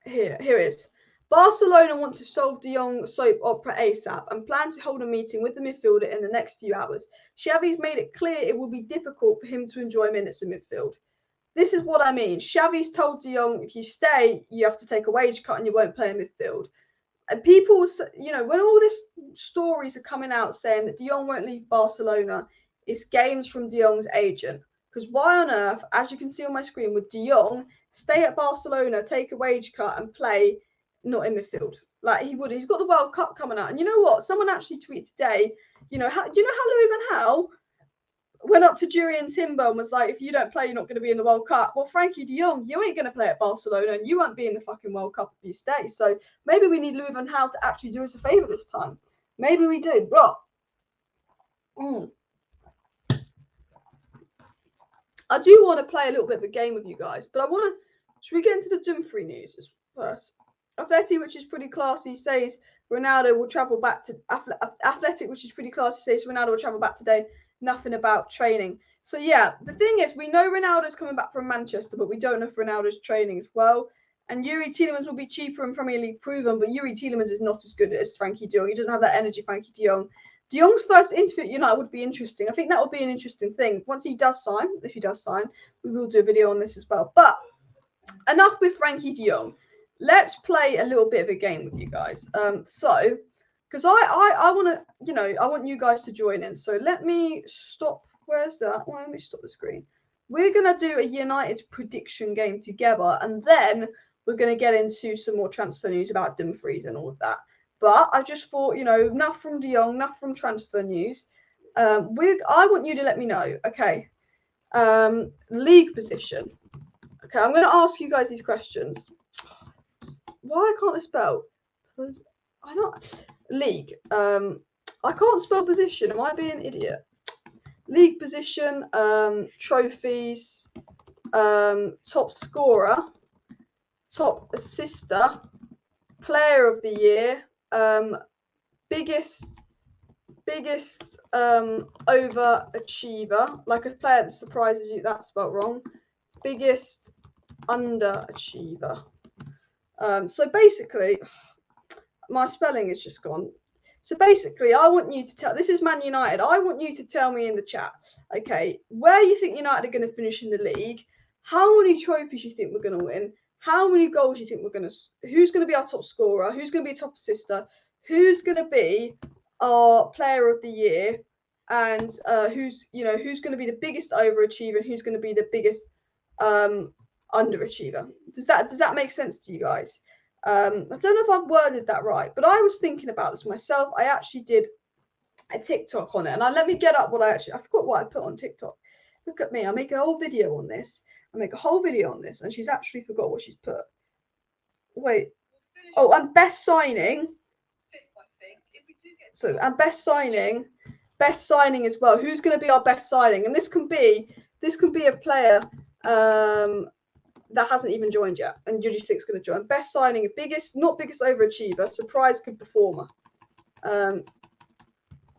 Speaker 1: it is. Barcelona want to solve De Jong soap opera ASAP and plan to hold a meeting with the midfielder in the next few hours. Xavi's made it clear it will be difficult for him to enjoy minutes in midfield. This is what I mean. Xavi's told De Jong, if you stay, you have to take a wage cut and you won't play in midfield. And people, you know, when all these stories are coming out saying that De Jong won't leave Barcelona, it's games from De Jong's agent. Because why on earth, as you can see on my screen, would De Jong stay at Barcelona, take a wage cut and play not in midfield? Like he would. He's got the World Cup coming out. And you know what? Someone actually tweeted today, you know how Louis van Gaal went up to Jurriën Timber and was like, if you don't play, you're not going to be in the World Cup. Well, Frenkie de Jong, you ain't going to play at Barcelona and you won't be in the fucking World Cup if you stay. So maybe we need Louis van Gaal to actually do us a favour this time. Maybe we do. But I do want to play a little bit of a game with you guys. But I want to... Should we get into the Dumfries news first? Athletic, which is pretty classy, says Ronaldo will travel back to... Athletic, which is pretty classy, says Ronaldo will travel back today. Nothing about training. So yeah, the thing is, we know Ronaldo's coming back from Manchester, but we don't know if Ronaldo's training as well. And Yuri Tielemans will be cheaper and Premier League proven, but Yuri Tielemans is not as good as Frenkie de Jong. He doesn't have that energy, Frenkie de Jong. De Jong's first interview at United would be interesting. I think that would be an interesting thing. Once he does sign, if he does sign, we will do a video on this as well. But enough with Frenkie de Jong. Let's play a little bit of a game with you guys. Because I want to, you know, I want you guys to join in. So let me stop. Where's that? Well, let me stop the screen. We're going to do a United prediction game together. And then we're going to get into some more transfer news about Dumfries and all of that. But I just thought, you know, enough from De Jong, enough from transfer news. I want you to let me know. Okay. League position. Okay, I'm going to ask you guys these questions. Why can't I spell? Because I don't... League. I can't spell position. Am I being an idiot? League position, trophies, top scorer, top assister, player of the year, biggest overachiever, like a player that surprises you. That's spelled wrong. Biggest underachiever. So basically, my spelling is just gone. So basically, I want you to tell, this is Man United, I want you to tell me in the chat, okay, where you think United are going to finish in the league, how many trophies you think we're going to win, how many goals you think we're going to, who's going to be our top scorer, who's going to be top assister, who's going to be our player of the year, and who's going to be the biggest overachiever and who's going to be the biggest underachiever. Does that make sense to you guys? I don't know if I've worded that right, but I was thinking about this myself. I actually did a TikTok on it, and let me get up what I forgot what I put on TikTok. Look at me, I make a whole video on this. And she's actually forgot what she's put. Wait. Oh, and best signing. So, and best signing as well. Who's going to be our best signing? And this can be a player that hasn't even joined yet, and you just think it's going to join. Best signing, not biggest overachiever, surprise good performer.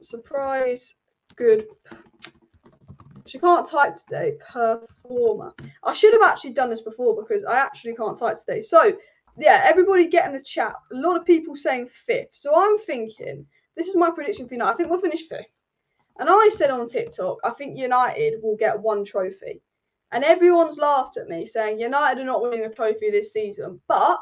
Speaker 1: Surprise good. She can't type today. Performer. I should have actually done this before because I actually can't type today. So yeah, everybody get in the chat. A lot of people saying 5th. So I'm thinking, this is my prediction for United. I think we'll finish 5th. And I said on TikTok, I think United will get 1 trophy. And everyone's laughed at me saying United are not winning a trophy this season. But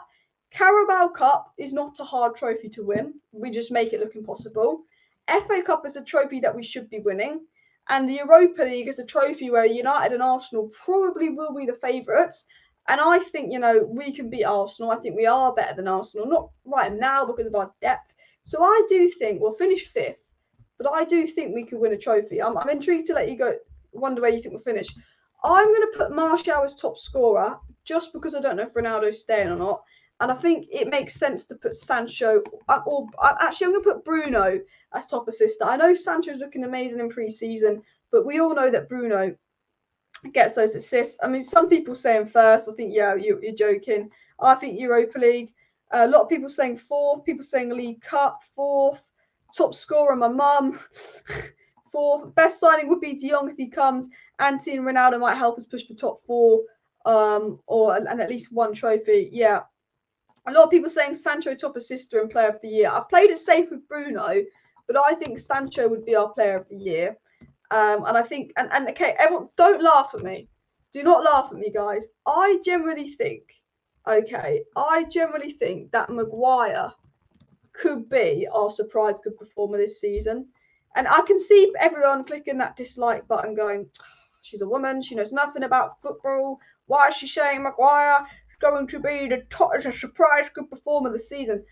Speaker 1: Carabao Cup is not a hard trophy to win. We just make it look impossible. FA Cup is a trophy that we should be winning. And the Europa League is a trophy where United and Arsenal probably will be the favourites. And I think, we can beat Arsenal. I think we are better than Arsenal. Not right now because of our depth. So I do think we'll finish 5th. But I do think we could win a trophy. I'm intrigued to let you go. Wonder where you think we'll finish. I'm going to put Martial as top scorer just because I don't know if Ronaldo's staying or not. And I think it makes sense to put Sancho, or actually I'm going to put Bruno as top assister. I know Sancho's looking amazing in pre-season, but we all know that Bruno gets those assists. I mean, some people saying first. I think, yeah, you're joking. I think Europa League. A lot of people saying 4th. People saying League Cup, 4th. Top scorer, my mum. 4th. Best signing would be De Jong if he comes. Antony and Ronaldo might help us push for top 4, and at least one trophy. Yeah. A lot of people saying Sancho top assister and player of the year. I've played it safe with Bruno, but I think Sancho would be our player of the year. And I think, and okay, everyone, don't laugh at me. Do not laugh at me, guys. I generally think that Maguire could be our surprise good performer this season. And I can see everyone clicking that dislike button going, she's a woman, she knows nothing about football. Why is she saying Maguire is going to be the top as a surprise good performer this season?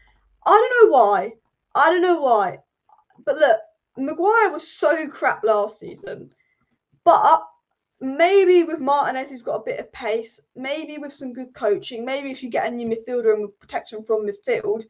Speaker 1: I don't know why. But look, Maguire was so crap last season. But maybe with Martinez, who's got a bit of pace, maybe with some good coaching, maybe if you get a new midfielder and with protection from midfield,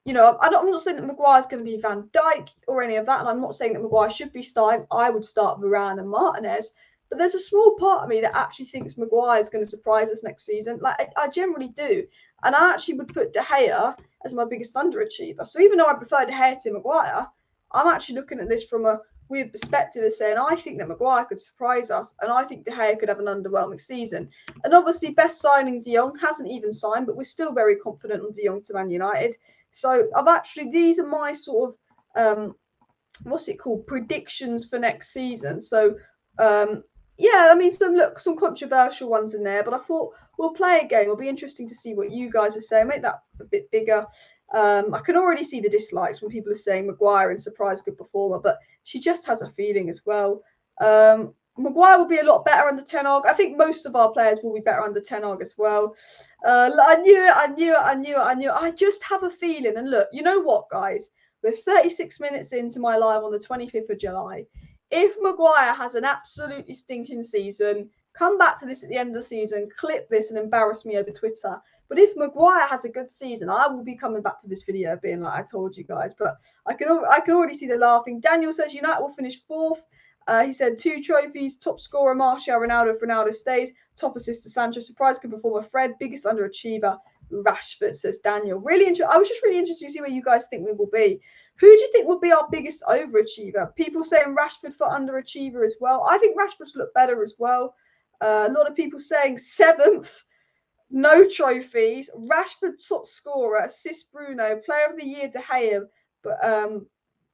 Speaker 1: I'm not saying that Maguire's going to be Van Dijk or any of that, and I'm not saying that Maguire should be starting. I would start Varane and Martinez, but there's a small part of me that actually thinks Maguire is going to surprise us next season. Like, I generally do, and I actually would put De Gea as my biggest underachiever. So even though I prefer De Gea to Maguire, I'm actually looking at this from a weird perspective of saying I think that Maguire could surprise us, and I think De Gea could have an underwhelming season. And obviously, best signing De Jong hasn't even signed, but we're still very confident on De Jong to Man United. So these are my sort of predictions for next season. So yeah, I mean some controversial ones in there, but I thought we'll play a game. It'll be interesting to see what you guys are saying. Make that a bit bigger. I can already see the dislikes when people are saying Maguire and surprise good performer, but she just has a feeling as well. Maguire will be a lot better under Ten Hag. I think most of our players will be better under Ten Hag as well. I knew it. I just have a feeling. And look, you know what, guys? We're 36 minutes into my live on the 25th of July. If Maguire has an absolutely stinking season, come back to this at the end of the season, clip this and embarrass me over Twitter. But if Maguire has a good season, I will be coming back to this video being like, I told you guys. But I can already see the laughing. Daniel says United will finish 4th. He said 2 trophies, top scorer Martial, Ronaldo if Ronaldo stays, top assist to Sancho, surprise good performer Fred, biggest underachiever Rashford, says Daniel. I was just really interested to see where you guys think we will be. Who do you think will be our biggest overachiever? People saying Rashford for underachiever as well. I think Rashford's look better as well. A lot of people saying 7th, no trophies. Rashford top scorer, assist Bruno, player of the year De Gea, but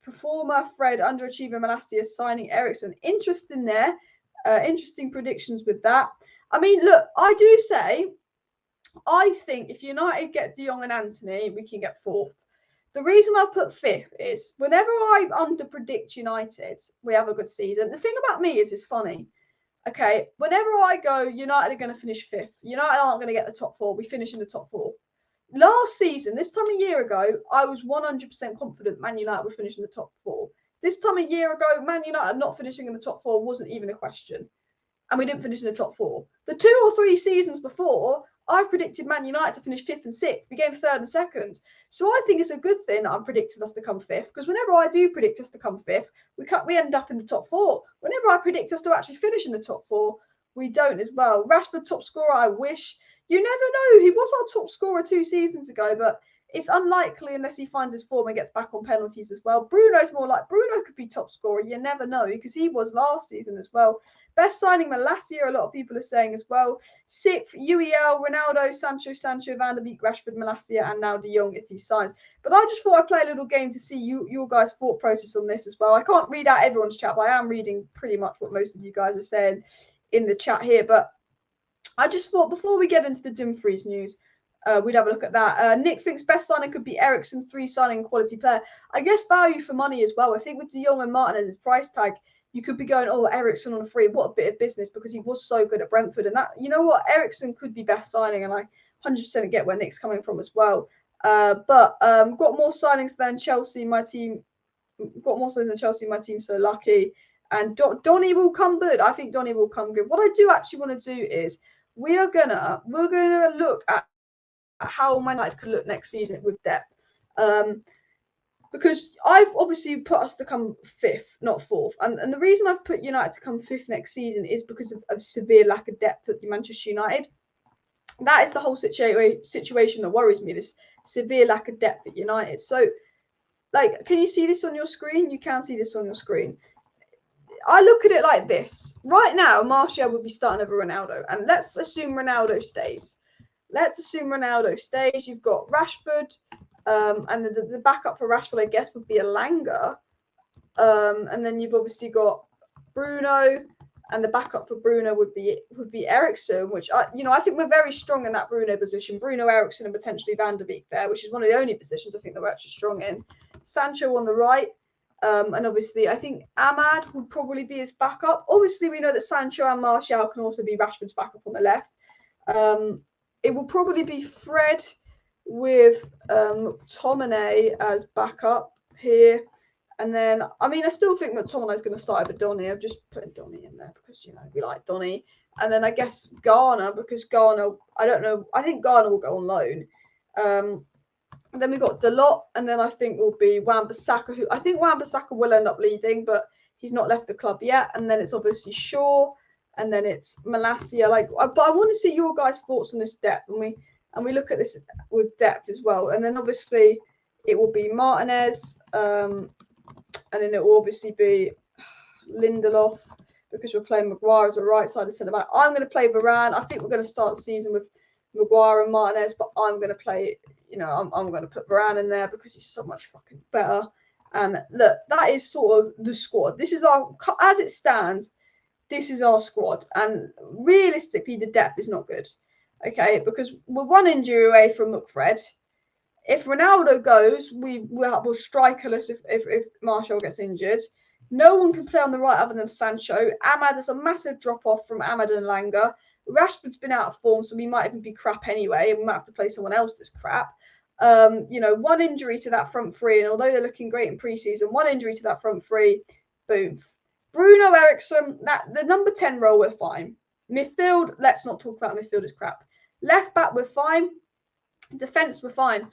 Speaker 1: performer Fred, underachiever Malacia, signing Eriksen. Interesting there. Interesting predictions with that. I mean, look, I do say, I think if United get De Jong and Antony, we can get 4th. The reason I put 5th is whenever I underpredict United, we have a good season. The thing about me is it's funny. Okay, whenever I go, United are going to finish 5th. United aren't going to get the top 4. We finish in the top 4. Last season, this time a year ago, I was 100% confident Man United would finish in the top 4. This time a year ago, Man United not finishing in the top 4 wasn't even a question. And we didn't finish in the top 4. The 2 or 3 seasons before, I've predicted Man United to finish 5th and 6th. We came 3rd and 2nd. So I think it's a good thing that I'm predicting us to come 5th, because whenever I do predict us to come 5th, we end up in the top 4. Whenever I predict us to actually finish in the top 4, we don't as well. Rashford top scorer, I wish. You never know. He was our top scorer 2 seasons ago, but it's unlikely unless he finds his form and gets back on penalties as well. Bruno could be top scorer. You never know, because he was last season as well. Best signing Malacia, a lot of people are saying as well. 6th, UEL, Ronaldo, Sancho, Van der Beek, Rashford, Malacia, and now De Jong if he signs. But I just thought I'd play a little game to see your guys' thought process on this as well. I can't read out everyone's chat, but I am reading pretty much what most of you guys are saying in the chat here. But I just thought before we get into the Dumfries news, we'd have a look at that. Nick thinks best signing could be Eriksen, 3 signing quality player. I guess value for money as well. I think with De Jong and Martinez's price tag, you could be going, oh, Eriksen on a free. What a bit of business, because he was so good at Brentford. And that, you know what, Eriksen could be best signing, and I 100% get where Nick's coming from as well. But got more signings than Chelsea, my team. Got more signings than Chelsea, my team. So lucky. And Donny will come good. I think Donny will come good. What I do actually want to do is we're gonna look at how Man United could look next season with depth. Because I've obviously put us to come 5th, not 4th. And the reason I've put United to come 5th next season is because of severe lack of depth at Manchester United. That is the whole situation that worries me, this severe lack of depth at United. So, like, can you see this on your screen? You can see this on your screen. I look at it like this. Right now, Martial would be starting over Ronaldo. And let's assume Ronaldo stays. You've got Rashford. And the backup for Rashford, I guess, would be Elanga. And then you've obviously got Bruno. And the backup for Bruno would be Eriksen, which, I think we're very strong in that Bruno position. Bruno, Eriksen, and potentially Van der Beek there, which is one of the only positions I think that we're actually strong in. Sancho on the right. And obviously, I think Ahmad would probably be his backup. Obviously, we know that Sancho and Martial can also be Rashford's backup on the left. It will probably be Fred with McTominay as backup here. And then, I still think McTominay is going to start over Donny. I've just put Donny in there because, we like Donny. And then I guess Garner, because Garner, I don't know. I think Garner will go on loan. And then we got Dalot, and then I think will be Wan-Bissaka, who I think Wan-Bissaka will end up leaving, but he's not left the club yet. And then it's obviously Shaw, and then it's Malacia. But I want to see your guys' thoughts on this depth, and we look at this with depth as well. And then obviously it will be Martinez, and then it will obviously be Lindelof because we're playing Maguire as a right-sided centre-back. I'm going to play Varane. I think we're going to start the season with Maguire and Martinez, but I'm going to play, I'm going to put Varane in there because he's so much fucking better. And look, that is sort of the squad. This is as it stands, this is our squad. And realistically, the depth is not good. Okay, because we're one injury away from McFred. If Ronaldo goes, we'll strikerless if Martial gets injured. No one can play on the right other than Sancho. Ahmad, there's a massive drop-off from Ahmad and Elanga. Rashford's been out of form, so we might even be crap anyway, and we might have to play someone else that's crap. One injury to that front three, and although they're looking great in pre-season, one injury to that front three, boom. Bruno, Eriksen, the number 10 role, we're fine. Midfield, let's not talk about midfield, it's crap. Left back, we're fine. Defence, we're fine.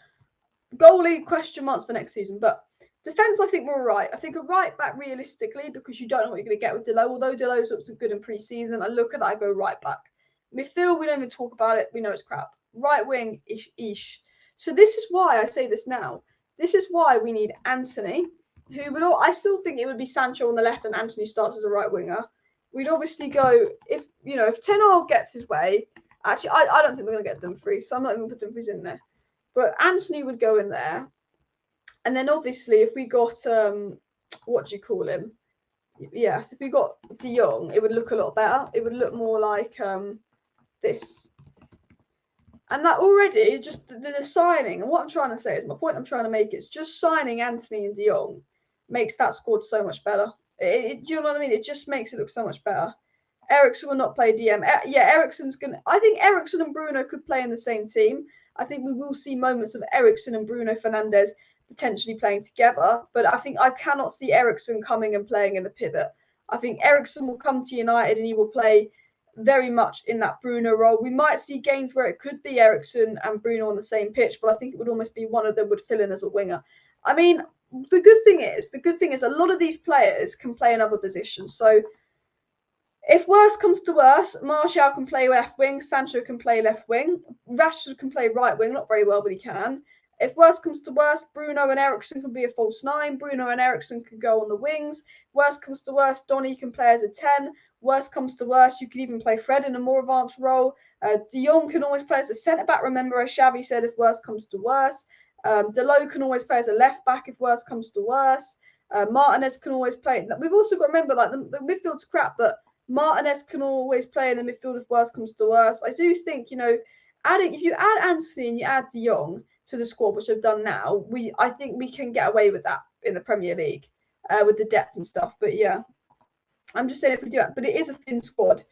Speaker 1: Goalie, question marks for next season, but defence, I think we're all right. I think a right back, realistically, because you don't know what you're going to get with Deleuze, although Deleuze looks good in pre-season, I look at that, I go right back. Midfield, we don't even talk about it. We know it's crap. Right wing, ish. So this is why I say this now. This is why we need Antony, I still think it would be Sancho on the left and Antony starts as a right winger. We'd obviously go, if Ten Hag gets his way, actually, I don't think we're going to get Dumfries, so I'm not even going to put Dumfries in there. But Antony would go in there. And then obviously if we got, what do you call him? Yes, if we got De Jong, it would look a lot better. It would look more like this. And that already, just the signing, and what I'm trying to say is, my point I'm trying to make is just signing Antony and De Jong makes that squad so much better. Do you know what I mean? It just makes it look so much better. Eriksen will not play DM. Eriksen's going to... I think Eriksen and Bruno could play in the same team. I think we will see moments of Eriksen and Bruno Fernandes potentially playing together. But I cannot see Eriksen coming and playing in the pivot. I think Eriksen will come to United and he will play very much in that Bruno role. We might see games where it could be Eriksen and Bruno on the same pitch, but I think it would almost be one of them would fill in as a winger. I mean, the good thing is a lot of these players can play in other positions. So if worse comes to worse, Martial can play left wing, Sancho can play left wing, Rashford can play right wing, not very well, but he can. If worse comes to worse, Bruno and Eriksen can be a false 9. Bruno and Eriksen can go on the wings. Worst comes to worst, Donny can play as a 10. Worst comes to worst, you could even play Fred in a more advanced role. De Jong can always play as a centre-back. Remember, as Xavi said, if worst comes to worst. Deleuze can always play as a left-back if worst comes to worst. Martinez can always play. We've also got to remember, the midfield's crap, but Martinez can always play in the midfield if worst comes to worst. I do think, if you add Antony and you add De Jong to the squad, which I've done now, I think we can get away with that in the Premier League with the depth and stuff. But yeah, I'm just saying if we do it, but it is a thin squad.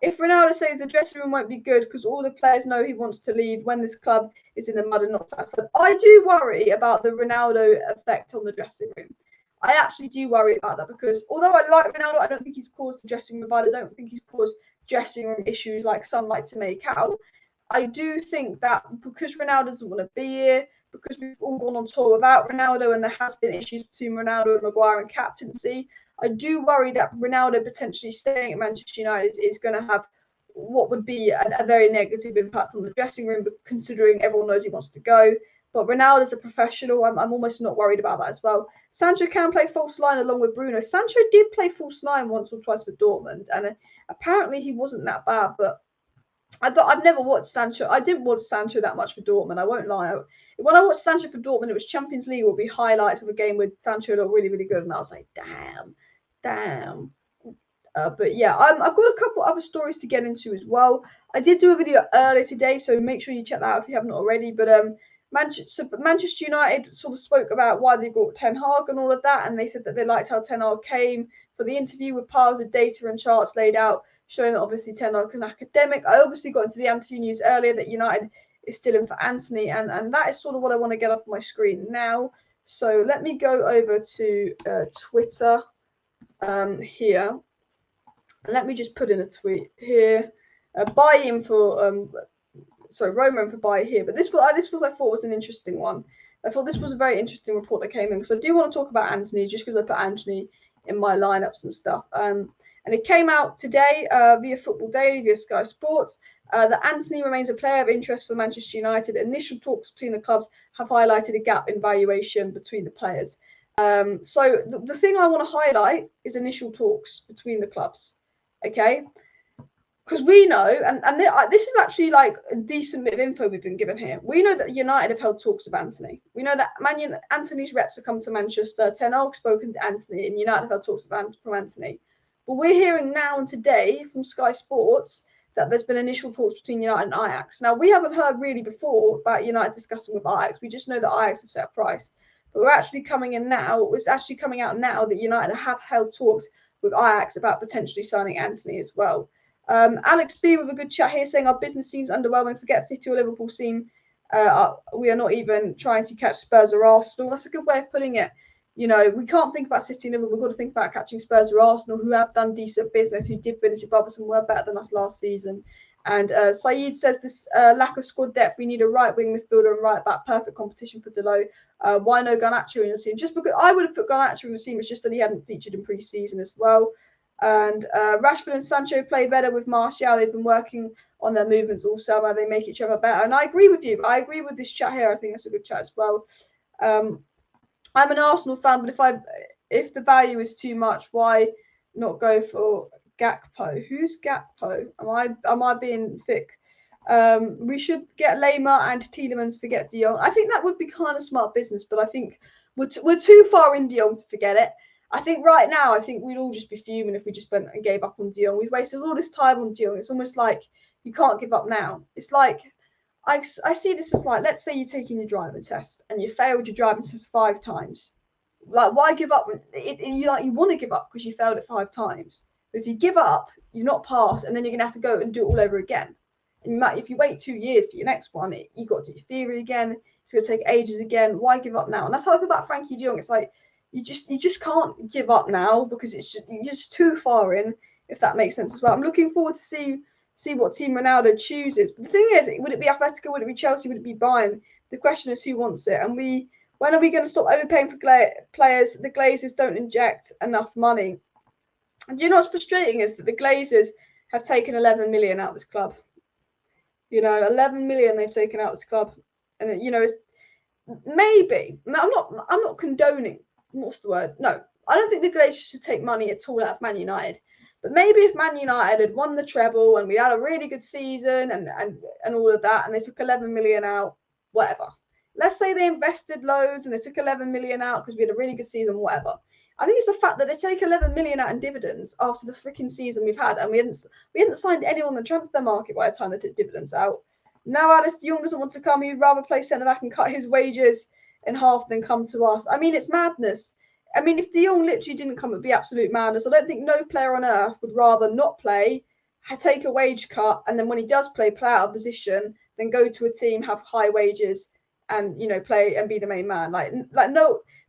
Speaker 1: If Ronaldo says the dressing room won't be good because all the players know he wants to leave when this club is in the mud and not satisfied, I do worry about the Ronaldo effect on the dressing room. I actually do worry about that because although I like Ronaldo, I don't think he's caused the dressing room. I don't think he's caused dressing room issues like some like to make out. I do think that because Ronaldo doesn't want to be here, because we've all gone on tour without Ronaldo and there has been issues between Ronaldo and Maguire and captaincy, I do worry that Ronaldo potentially staying at Manchester United is going to have what would be a very negative impact on the dressing room, considering everyone knows he wants to go. But Ronaldo's a professional. I'm almost not worried about that as well. Sancho can play false nine along with Bruno. Sancho did play false nine once or twice for Dortmund, and apparently he wasn't that bad. But I've never watched Sancho. I didn't watch Sancho that much for Dortmund. I won't lie. When I watched Sancho for Dortmund, it was Champions League. It would be highlights of a game with Sancho looked really, really good, and I was like, damn. But yeah, I've got a couple other stories to get into as well. I did do a video earlier today, so make sure you check that out if you haven't already. But Manchester United sort of spoke about why they brought Ten Hag and all of that, and they said that they liked how Ten Hag came for the interview with piles of data and charts laid out, showing that obviously Ten Hag is an academic. I obviously got into the Antony news earlier that United is still in for Antony, and that is sort of what I want to get up on my screen now. So let me go over to Twitter here. Let me just put in a tweet here. Buy in for Roman for buy here. But this was I thought was an interesting one. I thought this was a very interesting report that came in because I do want to talk about Antony just because I put Antony in my lineups and stuff. And it came out today via Football Daily, via Sky Sports, that Antony remains a player of interest for Manchester United. Initial talks between the clubs have highlighted a gap in valuation between the players. So the thing I want to highlight is initial talks between the clubs. Okay, because we know, and this is actually like a decent bit of info we've been given here. We know that United have held talks with Antony. We know that Antony's reps have come to Manchester. Ten Hag spoken to Antony, and United have held talks from Antony. But we're hearing now and today from Sky Sports that there's been initial talks between United and Ajax. Now, we haven't heard really before about United discussing with Ajax. We just know that Ajax have set a price. But we're actually coming in now. It's actually coming out now that United have held talks with Ajax about potentially signing Antony as well. Alex B with a good chat here saying our business seems underwhelming. Forget City or Liverpool seem we are not even trying to catch Spurs or Arsenal. That's a good way of putting it. You know, we can't think about City and Liverpool. We've got to think about catching Spurs or Arsenal, who have done decent business, who did finish above us and were better than us last season. And Saeed says this lack of squad depth. We need a right wing midfielder and right back. Perfect competition for Delo. Why no Garnacho in your team? Just because I would have put Garnacho in the team, it's just that he hadn't featured in pre-season as well. And Rashford and Sancho play better with Martial. They've been working on their movements all summer. They make each other better. And I agree with you. I agree with this chat here. I think that's a good chat as well. I'm an Arsenal fan, but if the value is too much, why not go for Gakpo? Who's Gakpo? Am I being thick? We should get Lema and Tielemans, forget De Jong. I think that would be kind of smart business, but I think we're too far in De Jong to forget it. I think right now, we'd all just be fuming if we just went and gave up on De Jong. We've wasted all this time on De Jong. It's almost like you can't give up now. It's like I see this as like, let's say you're taking your driving test and you failed your driving test 5 times. Like, why give up? You want to give up because you failed it 5 times. But if you give up, you've not passed, and then you're going to have to go and do it all over again. And if you wait 2 years for your next one, you've got to do your theory again. It's going to take ages again. Why give up now? And that's how I feel about FRENKIE de Jong. It's like you just can't give up now because you're just too far in, if that makes sense as well. I'm looking forward to see what team Ronaldo chooses. But the thing is, would it be Atletico? Would it be Chelsea? Would it be Bayern? The question is who wants it. And when are we going to stop overpaying for players? The Glazers don't inject enough money. And you know what's frustrating is that the Glazers have taken 11 million out of this club. 11 million they've taken out of this club. And, it's maybe. Now, I'm not condoning. What's the word? No, I don't think the Glazers should take money at all out of Man United. But maybe if Man United had won the treble and we had a really good season and all of that, and they took 11 million out, whatever. Let's say they invested loads and they took 11 million out because we had a really good season, whatever. I think it's the fact that they take 11 million out in dividends after the freaking season we've had, and we hadn't signed anyone on the transfer market by the time they took dividends out. Now Alice de Jong doesn't want to come. He'd rather play centre back and cut his wages in half than come to us. I mean, it's madness. I mean, if de Jong literally didn't come, it would be absolute madness. I don't think no player on earth would rather not play, take a wage cut, and then when he does play out of position, then go to a team, have high wages, and play and be the main man. Like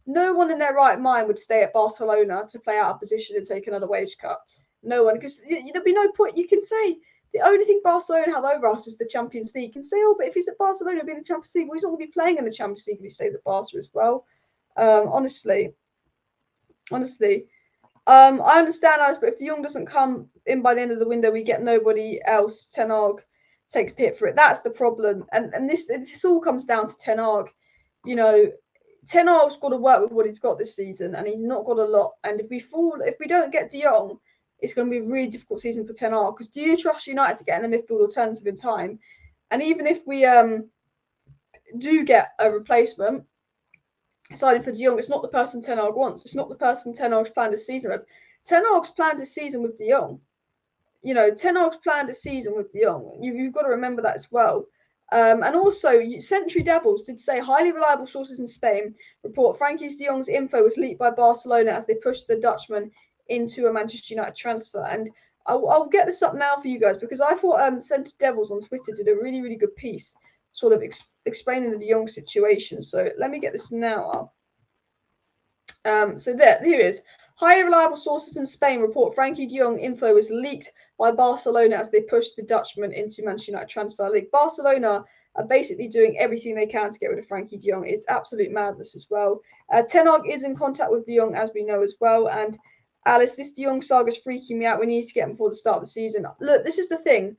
Speaker 1: no one in their right mind would stay at Barcelona to play out of position and take another wage cut. No one, because there'd be no point. You can say the only thing Barcelona have over us is the Champions League. You can say, oh, but if he's at Barcelona, he'll be in the Champions League. Well, he's not going to be playing in the Champions League if he stays at Barca as well. Honestly, I understand, Alice, but if de Jong doesn't come in by the end of the window, we get nobody else. Ten Hag takes the hit for it. That's the problem, and this all comes down to Ten Hag. you know, Ten Hag's got to work with what he's got this season, and he's not got a lot. And if we don't get De Jong, it's going to be a really difficult season for Ten Hag. Because do you trust United to get in a midfield alternative in time? And even if we do get a replacement signing for De Jong, it's not the person Ten Hag wants. It's not the person Ten Hag's planned his season with. Ten Hag's planned his season with De Jong. You know, Ten Hag's planned a season with De Jong. You've got to remember that as well. And also, Century Devils did say highly reliable sources in Spain report Frankie de Jong's info was leaked by Barcelona as they pushed the Dutchman into a Manchester United transfer. And I'll get this up now for you guys because I thought Century Devils on Twitter did a really, really good piece sort of explaining the De Jong situation. So let me get this now up. So here it is. Highly reliable sources in Spain report Frankie de Jong info was leaked by Barcelona as they pushed the Dutchman into Manchester United transfer league. Barcelona are basically doing everything they can to get rid of Frankie de Jong. It's absolute madness as well. Ten Hag is in contact with de Jong, as we know as well. And Alice, this de Jong saga is freaking me out. We need to get him before the start of the season. Look, this is the thing.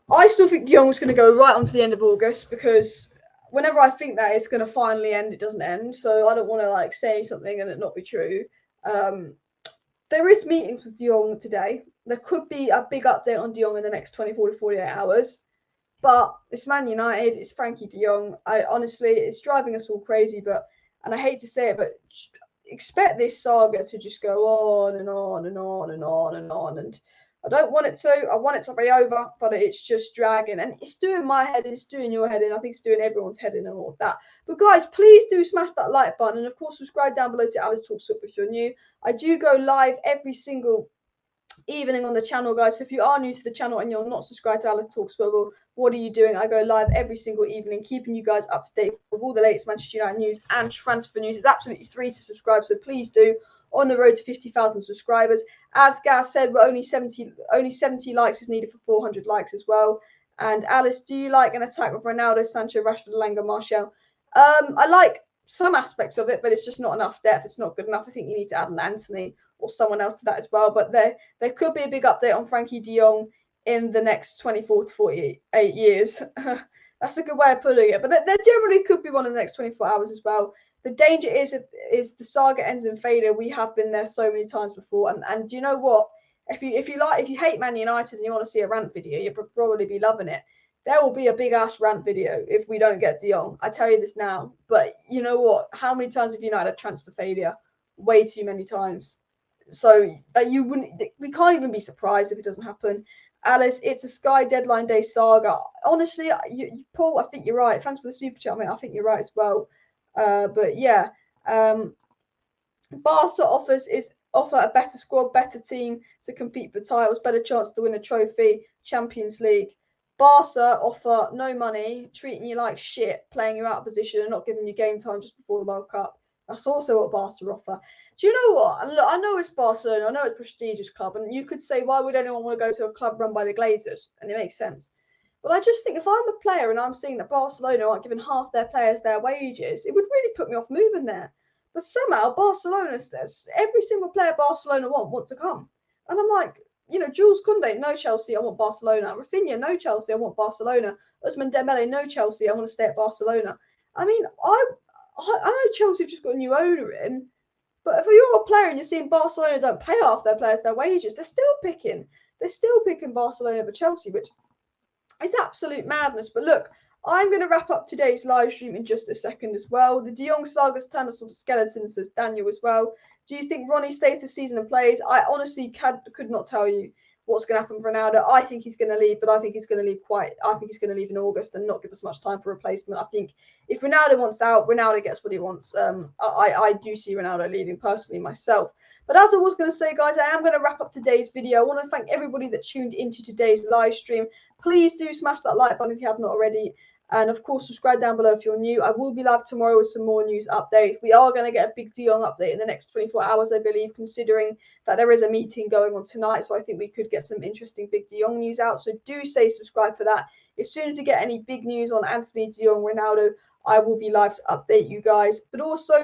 Speaker 1: I still think de Jong was going to go right on to the end of August because whenever I think that it's going to finally end, it doesn't end. So I don't want to say something and it not be true. There is meetings with De Jong today. There could be a big update on De Jong in the next 24 to 48 hours. But it's Man United. It's Frankie de Jong. Honestly, it's driving us all crazy. And I hate to say it, but expect this saga to just go on and on and on and on and on. And I don't want it to. I want it to be over, but it's just dragging. And it's doing my head in, it's doing your head in. I think it's doing everyone's head in and all of that. But guys, please do smash that like button. And of course, subscribe down below to Alice Talks Up if you're new. I do go live every single evening on the channel, guys. So if you are new to the channel and you're not subscribed to Alice Talks Football, what are you doing? I go live every single evening, keeping you guys up to date with all the latest Manchester United news and transfer news. It's absolutely free to subscribe, so please do. On the road to 50,000 subscribers. As Gaz said, we're only 70 likes is needed for 400 likes as well. And Alice, do you like an attack with Ronaldo, Sancho, Rashford, Langer, Martial? I like some aspects of it, but it's just not enough depth. It's not good enough. I think you need to add an Antony or someone else to that as well. But there could be a big update on Frankie de Jong in the next 24 to 48 years. That's a good way of putting it. But there generally could be one in the next 24 hours as well. The danger is the saga ends in failure. We have been there so many times before. And you know what? If you hate Man United and you want to see a rant video, you'll probably be loving it. There will be a big ass rant video if we don't get De Jong. I tell you this now. But you know what? How many times have United had transfer failure? Way too many times. So we can't even be surprised if it doesn't happen. Alice, it's a Sky deadline day saga. Honestly, Paul, I think you're right. Thanks for the super chat, mate. I think you're right as well. But yeah, Barca offer a better squad, better team to compete for titles, better chance to win a trophy, Champions League. Barca offer no money, treating you like shit, playing you out of position and not giving you game time just before the World Cup. That's also what Barca offer. Do you know what? Look, I know it's Barcelona, I know it's a prestigious club, and you could say, why would anyone want to go to a club run by the Glazers? And it makes sense. But I just think if I'm a player and I'm seeing that Barcelona aren't giving half their players their wages, it would really put me off moving there. But somehow Barcelona says every single player Barcelona want to come. And I'm like, Jules Koundé, no Chelsea, I want Barcelona. Rafinha, no Chelsea, I want Barcelona. Ousmane Dembele, no Chelsea, I want to stay at Barcelona. I mean, I know Chelsea have just got a new owner in, but if you're a player and you're seeing Barcelona don't pay half their players their wages, they're still picking Barcelona over Chelsea, which is absolute madness. But look, I'm going to wrap up today's live stream in just a second as well. The De Jong saga's turned us off skeletons, says Daniel as well. Do you think Ronnie stays this season and plays? I honestly could not tell you what's going to happen with Ronaldo. I think he's going to leave, but I think he's going to leave in August and not give us much time for replacement. I think if Ronaldo wants out, Ronaldo gets what he wants. I do see Ronaldo leaving personally myself. But as I was going to say, guys, I am going to wrap up today's video. I want to thank everybody that tuned into today's live stream. Please do smash that like button if you have not already. And of course, subscribe down below if you're new. I will be live tomorrow with some more news updates. We are going to get a big De Jong update in the next 24 hours, I believe, considering that there is a meeting going on tonight. So I think we could get some interesting big De Jong news out. So do stay subscribed for that. As soon as we get any big news on Antony, De Jong, Ronaldo, I will be live to update you guys. But also,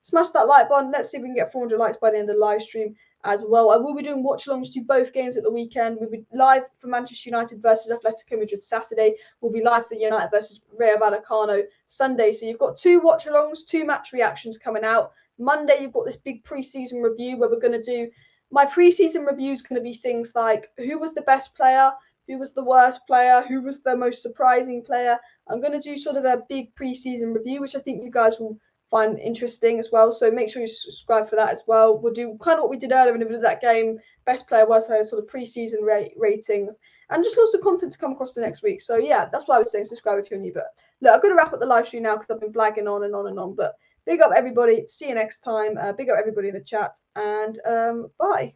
Speaker 1: smash that like button. Let's see if we can get 400 likes by the end of the live stream. as well. I will be doing watch-alongs to both games at the weekend. We'll be live for Manchester United versus Atletico Madrid Saturday. We'll be live for United versus Rayo Vallecano Sunday. So you've got 2 watch-alongs, 2 match reactions coming out. Monday, you've got this big pre-season review where we're going to do... My pre-season review is going to be things like who was the best player, who was the worst player, who was the most surprising player. I'm going to do sort of a big pre-season review, which I think you guys will find interesting as well. So make sure you subscribe for that as well. We'll do kind of what we did earlier in the middle of that game, best player, worst player, sort of pre-season ratings, and just lots of content to come across the next week. So yeah, that's why I was saying subscribe if you're new. But look, I'm going to wrap up the live stream now because I've been blagging on and on and on. But big up everybody. See you next time. Big up everybody in the chat, and bye.